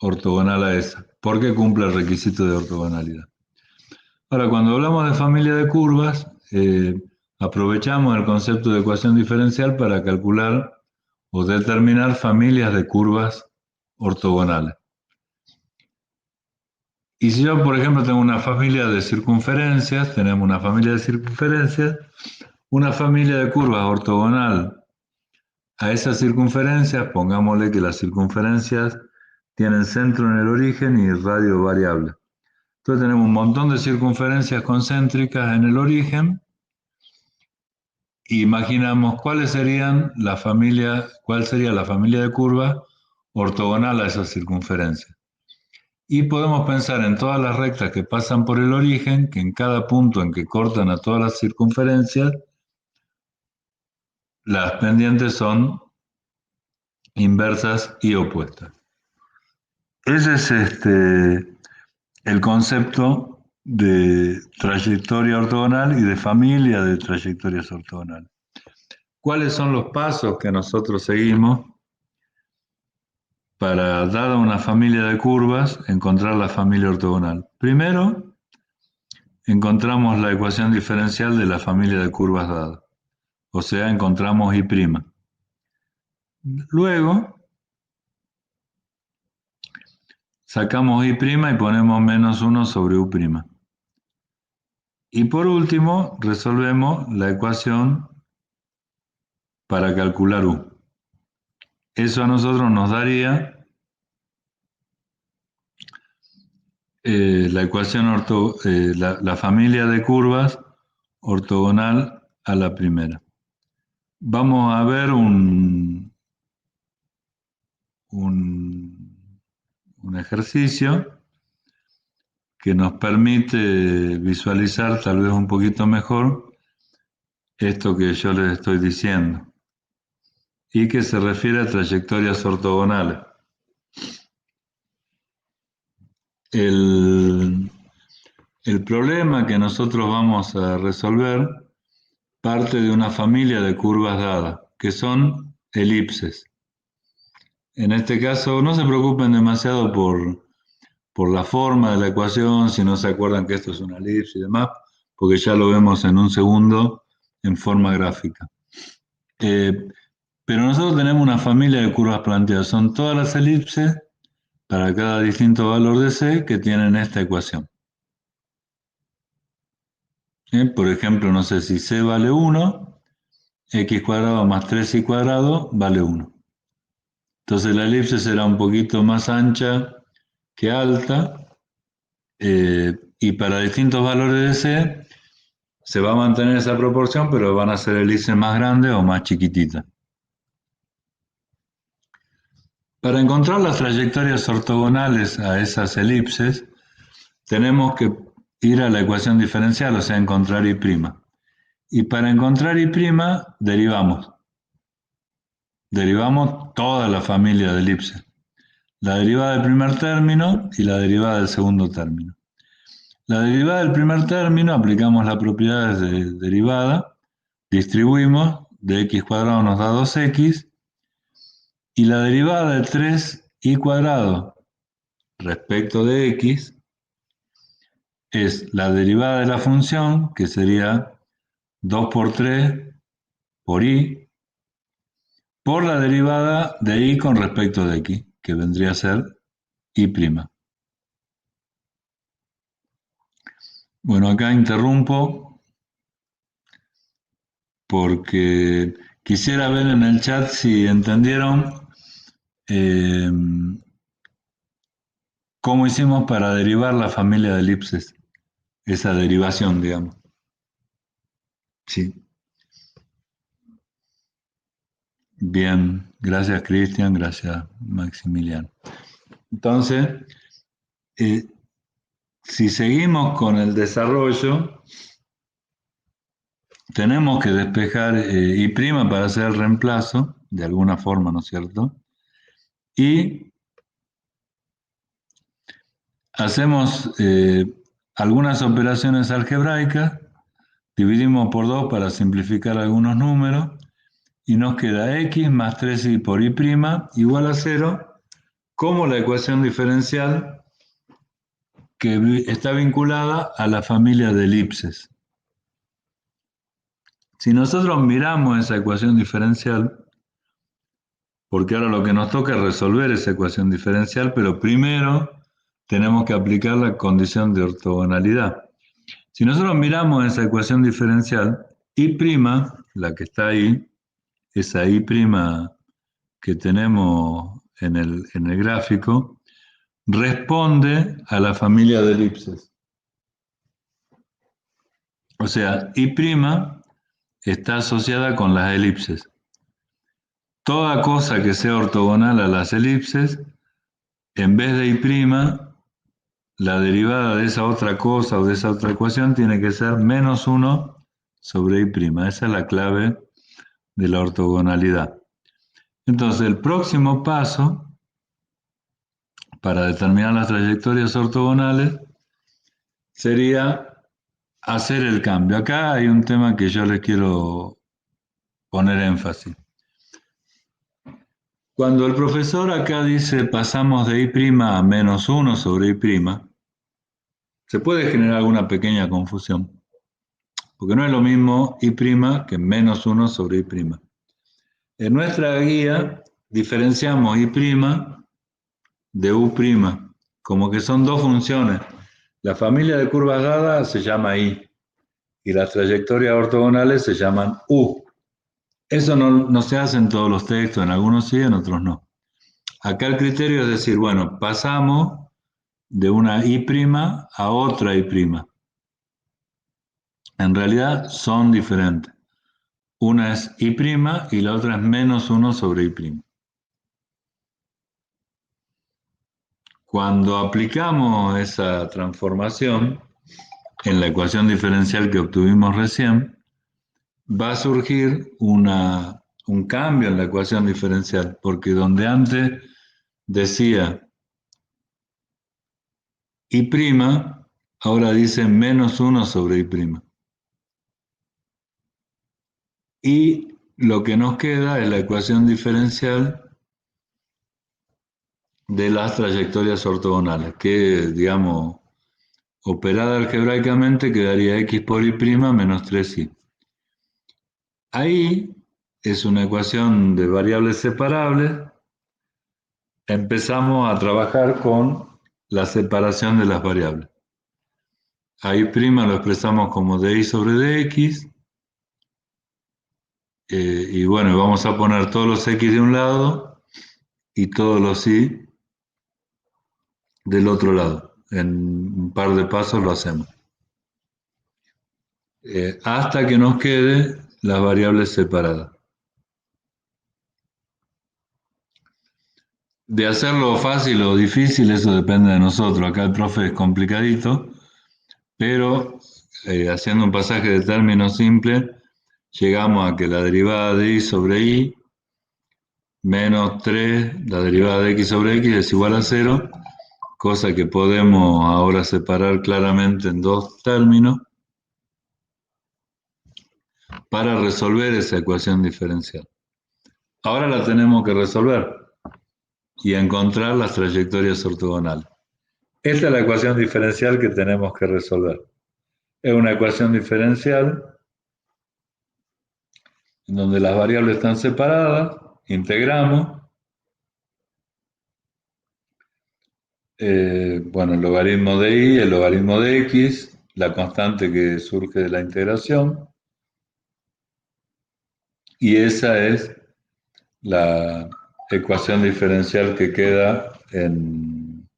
ortogonal a esa, porque cumple el requisito de ortogonalidad. Ahora, cuando hablamos de familia de curvas, aprovechamos el concepto de ecuación diferencial para calcular o determinar familias de curvas ortogonales. Y si yo, por ejemplo, tengo una familia de circunferencias, tenemos una familia de circunferencias, una familia de curvas ortogonal a esas circunferencias, pongámosle que las circunferencias tienen centro en el origen y radio variable. Entonces tenemos un montón de circunferencias concéntricas en el origen. Imaginamos cuál sería la familia de curvas ortogonal a esas circunferencias. Y podemos pensar en todas las rectas que pasan por el origen, que en cada punto en que cortan a todas las circunferencias, las pendientes son inversas y opuestas. Ese es el concepto de trayectoria ortogonal y de familia de trayectorias ortogonales. ¿Cuáles son los pasos que nosotros seguimos para, dada una familia de curvas, encontrar la familia ortogonal? Primero, encontramos la ecuación diferencial de la familia de curvas dada, o sea, encontramos I'. Luego, sacamos I' y ponemos menos 1 sobre U'. Y por último, resolvemos la ecuación para calcular U. Eso a nosotros nos daría la ecuación la familia de curvas ortogonal a la primera. Vamos a ver un ejercicio que nos permite visualizar tal vez un poquito mejor esto que yo les estoy diciendo y que se refiere a trayectorias ortogonales. El problema que nosotros vamos a resolver parte de una familia de curvas dadas, que son elipses. En este caso, no se preocupen demasiado por la forma de la ecuación, si no se acuerdan que esto es una elipse y demás, porque ya lo vemos en un segundo en forma gráfica. Pero nosotros tenemos una familia de curvas planteadas, son todas las elipses para cada distinto valor de C que tienen esta ecuación. Por ejemplo, no sé si C vale 1, x cuadrado más 3y cuadrado vale 1. Entonces la elipse será un poquito más ancha que alta, y para distintos valores de C se va a mantener esa proporción, pero van a ser elipses más grandes o más chiquititas. Para encontrar las trayectorias ortogonales a esas elipses, tenemos que ir a la ecuación diferencial, o sea, encontrar y'. Y para encontrar y', derivamos toda la familia de elipses. La derivada del primer término y la derivada del segundo término. La derivada del primer término, aplicamos las propiedades de derivada, distribuimos, de x cuadrado nos da 2x, y la derivada de 3y cuadrado respecto de x es la derivada de la función, que sería 2 por 3 por y, por la derivada de y con respecto de x, que vendría a ser y'. Bueno, acá interrumpo porque quisiera ver en el chat si entendieron cómo hicimos para derivar la familia de elipses, esa derivación, digamos. Sí. Bien, gracias Cristian, gracias Maximiliano. Entonces, si seguimos con el desarrollo, tenemos que despejar y' para hacer el reemplazo, de alguna forma, ¿no es cierto? Y hacemos algunas operaciones algebraicas, dividimos por 2 para simplificar algunos números, y nos queda x más 3y por y' igual a 0, como la ecuación diferencial que está vinculada a la familia de elipses. Si nosotros miramos esa ecuación diferencial, porque ahora lo que nos toca es resolver esa ecuación diferencial, pero primero tenemos que aplicar la condición de ortogonalidad. Si nosotros miramos esa ecuación diferencial, y', la que está ahí, esa y' que tenemos en el gráfico, responde a la familia de elipses. O sea, y' está asociada con las elipses. Toda cosa que sea ortogonal a las elipses, en vez de y', la derivada de esa otra cosa o de esa otra ecuación tiene que ser menos 1 sobre y'. Esa es la clave de la ortogonalidad. Entonces, el próximo paso para determinar las trayectorias ortogonales sería hacer el cambio. Acá hay un tema que yo les quiero poner énfasis. Cuando el profesor acá dice pasamos de y' a menos 1 sobre y', se puede generar alguna pequeña confusión, porque no es lo mismo y' que menos 1 sobre y'. En nuestra guía diferenciamos y' de u', como que son dos funciones. La familia de curvas dadas se llama y las trayectorias ortogonales se llaman u. Eso no se hace en todos los textos, en algunos sí, en otros no. Acá el criterio es decir, bueno, pasamos de una y' a otra y'. En realidad son diferentes. Una es y' y la otra es menos 1 sobre y'. Cuando aplicamos esa transformación en la ecuación diferencial que obtuvimos recién, va a surgir un cambio en la ecuación diferencial, porque donde antes decía y', ahora dice menos 1 sobre y'. Y lo que nos queda es la ecuación diferencial de las trayectorias ortogonales, que, digamos, operada algebraicamente quedaría x por y' menos 3y. Ahí es una ecuación de variables separables. Empezamos a trabajar con la separación de las variables. A y' lo expresamos como dy sobre dx. Y bueno, vamos a poner todos los x de un lado y todos los y del otro lado. En un par de pasos lo hacemos. Hasta que nos quede las variables separadas. De hacerlo fácil o difícil, eso depende de nosotros. Acá el profe es complicadito, pero haciendo un pasaje de términos simple, llegamos a que la derivada de y sobre y menos 3, la derivada de x sobre x es igual a 0, cosa que podemos ahora separar claramente en dos términos para resolver esa ecuación diferencial. Ahora la tenemos que resolver y encontrar las trayectorias ortogonales. Esta es la ecuación diferencial que tenemos que resolver. Es una ecuación diferencial en donde las variables están separadas, integramos, bueno, el logaritmo de y, el logaritmo de x, la constante que surge de la integración, y esa es la ecuación diferencial que queda en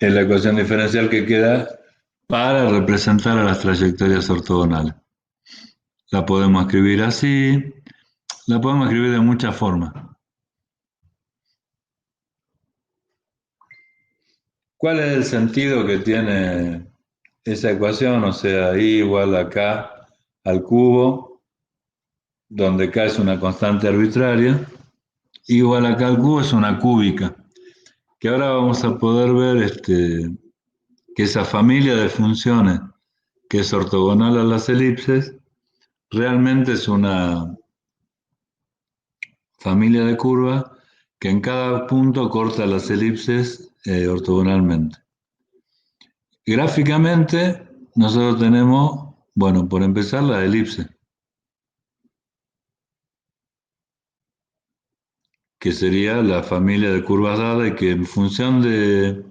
la ecuación diferencial que queda para representar a las trayectorias ortogonales. La podemos escribir así, la podemos escribir de muchas formas. ¿Cuál es el sentido que tiene esa ecuación? O sea, y igual a k al cubo, donde k es una constante arbitraria, igual a k al cubo es una cúbica. Que ahora vamos a poder ver que esa familia de funciones que es ortogonal a las elipses, realmente es una familia de curvas que en cada punto corta las elipses ortogonalmente. Gráficamente, nosotros tenemos, bueno, por empezar, la elipse, que sería la familia de curvas dadas y que en función de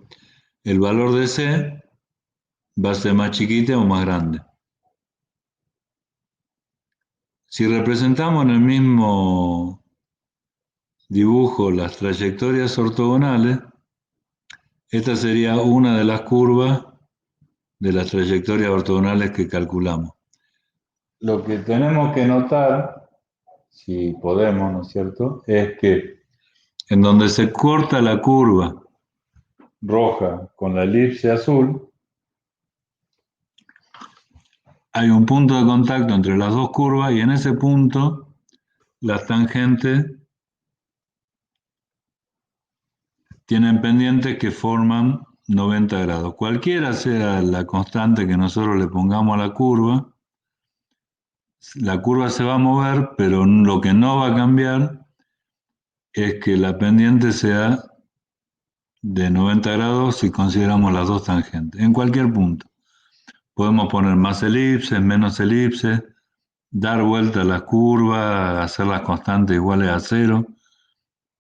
el valor de c va a ser más chiquita o más grande. Si representamos en el mismo dibujo las trayectorias ortogonales, esta sería una de las curvas de las trayectorias ortogonales que calculamos. Lo que tenemos que notar, si podemos, ¿no es cierto?, es que en donde se corta la curva roja con la elipse azul, hay un punto de contacto entre las dos curvas y en ese punto las tangentes tienen pendientes que forman 90 grados. Cualquiera sea la constante que nosotros le pongamos a la curva se va a mover, pero lo que no va a cambiar es que la pendiente sea de 90 grados si consideramos las dos tangentes, en cualquier punto. Podemos poner más elipses, menos elipses, dar vuelta a las curvas, hacer las constantes iguales a 0,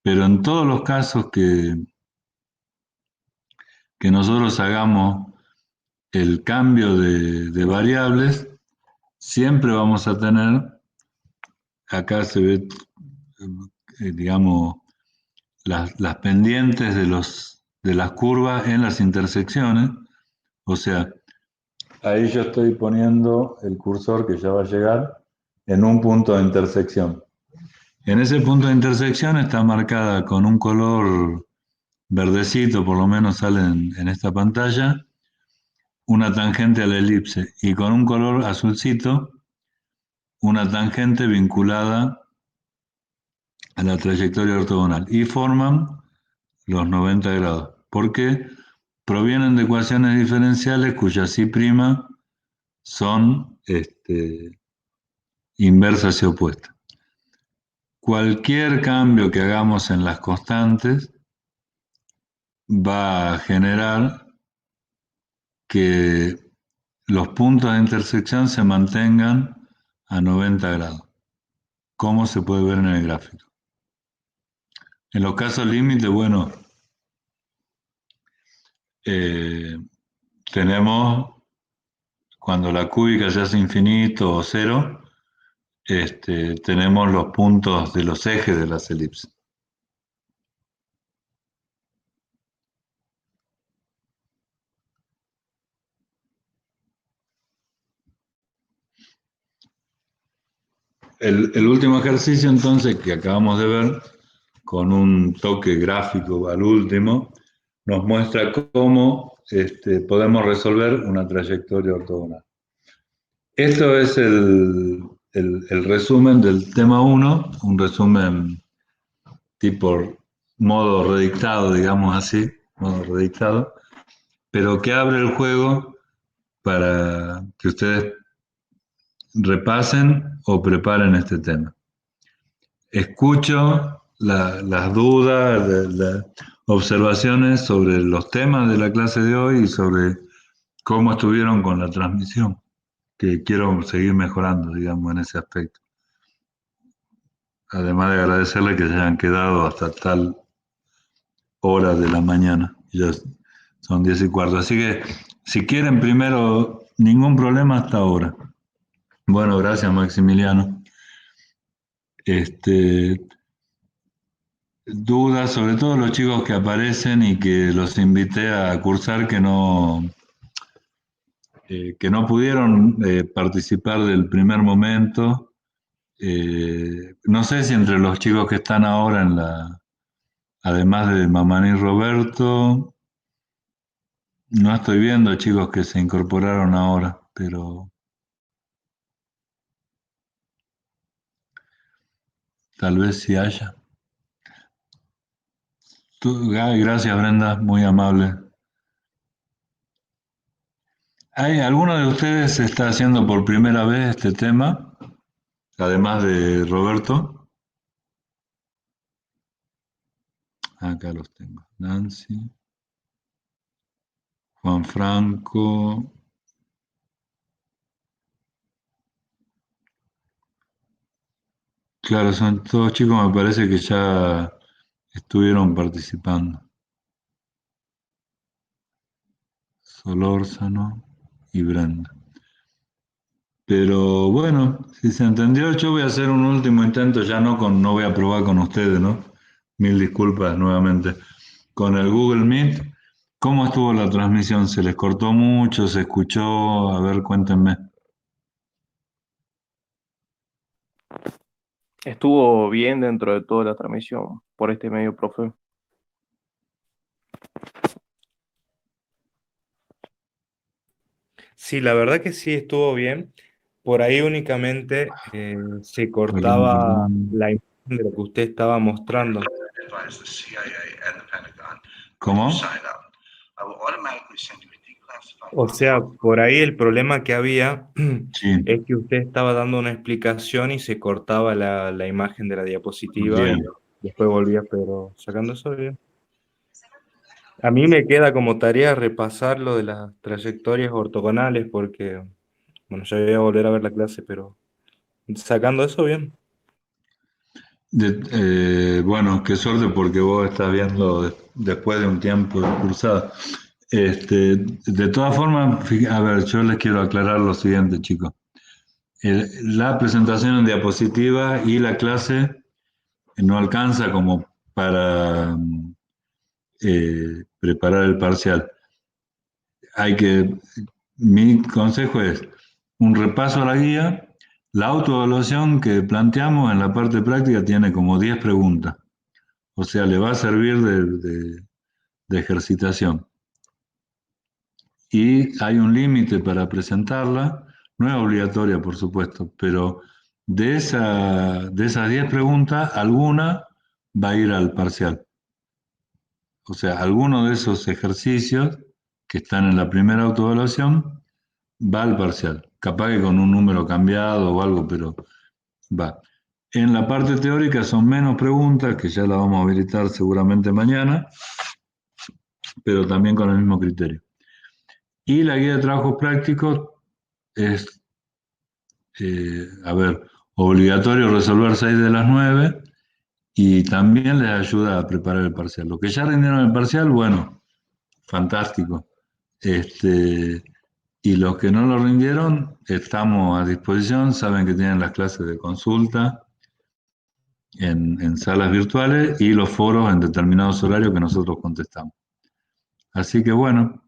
pero en todos los casos que nosotros hagamos el cambio de variables, siempre vamos a tener, acá se ve, digamos, las pendientes de las curvas en las intersecciones, o sea, ahí yo estoy poniendo el cursor que ya va a llegar en un punto de intersección. En ese punto de intersección está marcada con un color verdecito, por lo menos sale en esta pantalla, una tangente a la elipse y con un color azulcito, una tangente vinculada a la trayectoria ortogonal y forman los 90 grados, porque provienen de ecuaciones diferenciales cuyas psi' son inversas y opuestas. Cualquier cambio que hagamos en las constantes va a generar que los puntos de intersección se mantengan a 90 grados, como se puede ver en el gráfico. En los casos límite, bueno, tenemos cuando la cúbica ya es infinito o cero, tenemos los puntos de los ejes de las elipses. El último ejercicio entonces que acabamos de ver, con un toque gráfico al último, nos muestra cómo podemos resolver una trayectoria ortogonal. Esto es el resumen del tema 1, un resumen tipo modo redictado, digamos así, modo redictado, pero que abre el juego para que ustedes repasen o preparen este tema. Escucho las dudas, las observaciones sobre los temas de la clase de hoy y sobre cómo estuvieron con la transmisión, que quiero seguir mejorando, digamos, en ese aspecto. Además de agradecerle que se hayan quedado hasta tal hora de la mañana, ya son 10:15. Así que, si quieren, primero, ningún problema hasta ahora. Bueno, gracias, Maximiliano. Dudas, sobre todo los chicos que aparecen y que los invité a cursar que no pudieron participar del primer momento. No sé si entre los chicos que están ahora además de Mamani y Roberto, no estoy viendo chicos que se incorporaron ahora, pero tal vez sí haya. Gracias, Brenda, muy amable. ¿Hay alguno de ustedes está haciendo por primera vez este tema, además de Roberto? Acá los tengo. Nancy, Juan Franco. Claro, son todos chicos, me parece que ya estuvieron participando. Solórzano y Brenda. Pero bueno, si se entendió, yo voy a hacer un último intento, ya no voy a probar con ustedes, ¿no? Mil disculpas nuevamente. Con el Google Meet, ¿cómo estuvo la transmisión? ¿Se les cortó mucho? ¿Se escuchó? A ver, cuéntenme. Estuvo bien dentro de toda la transmisión por este medio, profe. Sí, la verdad que sí estuvo bien. Por ahí únicamente se Perdón, cortaba perdón. la imagen de lo que usted estaba mostrando. ¿Cómo? O sea, por ahí el problema que había Sí, es que usted estaba dando una explicación y se cortaba la imagen de la diapositiva y bien. después volvía, pero sacando eso bien. A mí me queda como tarea repasar lo de las trayectorias ortogonales porque, bueno, ya voy a volver a ver la clase, pero sacando eso bien. Bueno, qué suerte porque vos estás viendo después de un tiempo de cursada. De todas formas, a ver, yo les quiero aclarar lo siguiente, chicos. La presentación en diapositiva y la clase no alcanza como para preparar el parcial. Mi consejo es un repaso a la guía, La autoevaluación que planteamos en la parte práctica tiene como 10 preguntas, o sea, le va a servir de ejercitación. Y hay un límite para presentarla, no es obligatoria, por supuesto, pero de esas 10 preguntas, alguna va a ir al parcial. O sea, alguno de esos ejercicios que están en la primera autoevaluación va al parcial. Capaz que con un número cambiado o algo, pero va. En la parte teórica son menos preguntas, que ya la vamos a habilitar seguramente mañana, pero también con el mismo criterio. Y la guía de trabajos prácticos es, obligatorio resolver 6 de las 9 y también les ayuda a preparar el parcial. Los que ya rindieron el parcial, bueno, fantástico. Y los que no lo rindieron, estamos a disposición, saben que tienen las clases de consulta en salas virtuales y los foros en determinados horarios que nosotros contestamos. Así que bueno,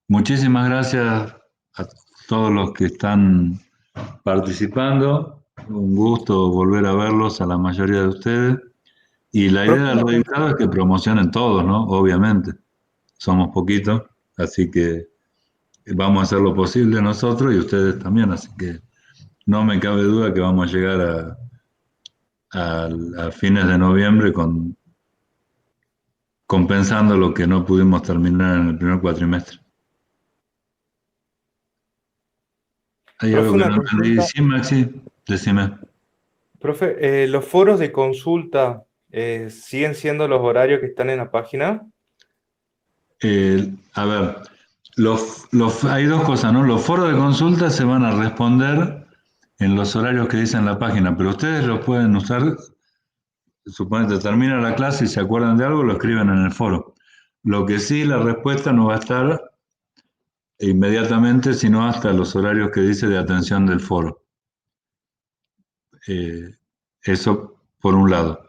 muchísimas gracias a todos los que están participando. Un gusto volver a verlos a la mayoría de ustedes. Y la idea del resultado es que promocionen todos, ¿no? Obviamente. Somos poquitos, así que vamos a hacer lo posible nosotros y ustedes también. Así que no me cabe duda que vamos a llegar a fines de noviembre compensando lo que no pudimos terminar en el primer cuatrimestre. ¿Hay Profe, algo que una no entendí? consulta. Sí, Maxi, decime. Profe, ¿los foros de consulta siguen siendo los horarios que están en la página? A ver, hay dos cosas, ¿no? Los foros de consulta se van a responder en los horarios que dice en la página, pero ustedes los pueden usar, suponete, termina la clase y se acuerdan de algo, lo escriben en el foro. Lo que sí, la respuesta no va a estar inmediatamente, sino hasta los horarios que dice de atención del foro. Eso por un lado.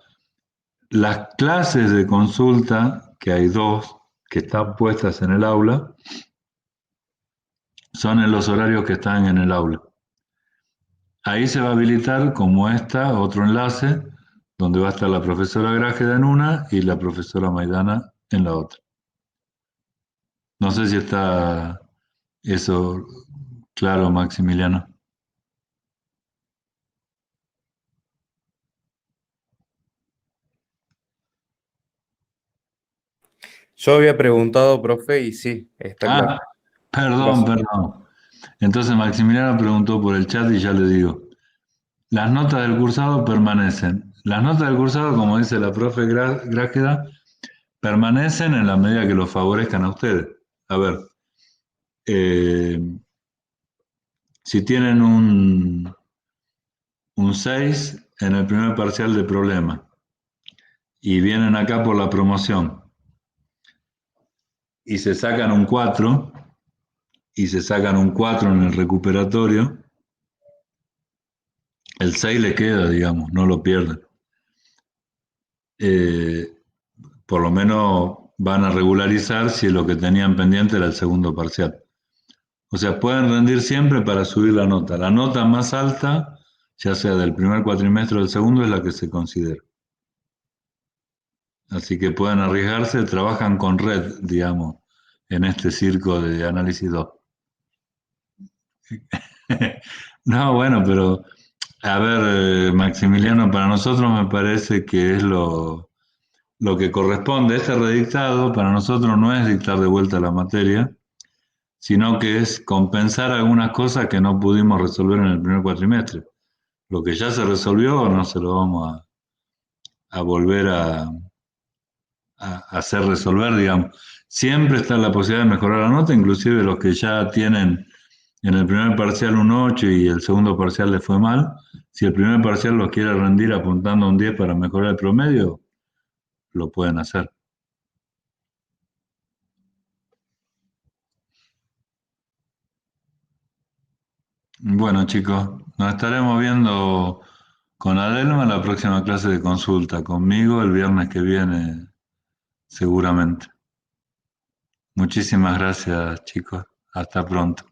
Las clases de consulta, que hay dos, que están puestas en el aula, son en los horarios que están en el aula. Ahí se va a habilitar, como esta, otro enlace, donde va a estar la profesora Grájeda en una y la profesora Maidana en la otra. No sé si está eso claro, Maximiliano. Yo había preguntado, profe, y sí, está claro. Ah, perdón, Gracias. perdón. Entonces Maximiliano preguntó por el chat y ya le digo. Las notas del cursado permanecen. Las notas del cursado, como dice la profe Grájeda, permanecen en la medida que los favorezcan a ustedes. A ver, eh, si tienen un 6 en el primer parcial de problema y vienen acá por la promoción y se sacan un 4 y se sacan un 4 en el recuperatorio, el 6 le queda, digamos, no lo pierden. Por lo menos van a regularizar si lo que tenían pendiente era el segundo parcial. O sea, pueden rendir siempre para subir la nota. La nota más alta, ya sea del primer cuatrimestre o del segundo, es la que se considera. Así que pueden arriesgarse, trabajan con red, digamos, en este circo de análisis 2. No, bueno, pero a ver, Maximiliano, para nosotros me parece que es lo que corresponde. Este redictado para nosotros no es dictar de vuelta la materia, sino que es compensar algunas cosas que no pudimos resolver en el primer cuatrimestre. Lo que ya se resolvió no se lo vamos a volver a hacer resolver, digamos. Siempre está la posibilidad de mejorar la nota, inclusive los que ya tienen en el primer parcial un 8 y el segundo parcial les fue mal, si el primer parcial los quiere rendir apuntando a un 10 para mejorar el promedio, lo pueden hacer. Bueno, chicos, nos estaremos viendo con Adelma en la próxima clase de consulta, conmigo el viernes que viene, seguramente. Muchísimas gracias, chicos. Hasta pronto.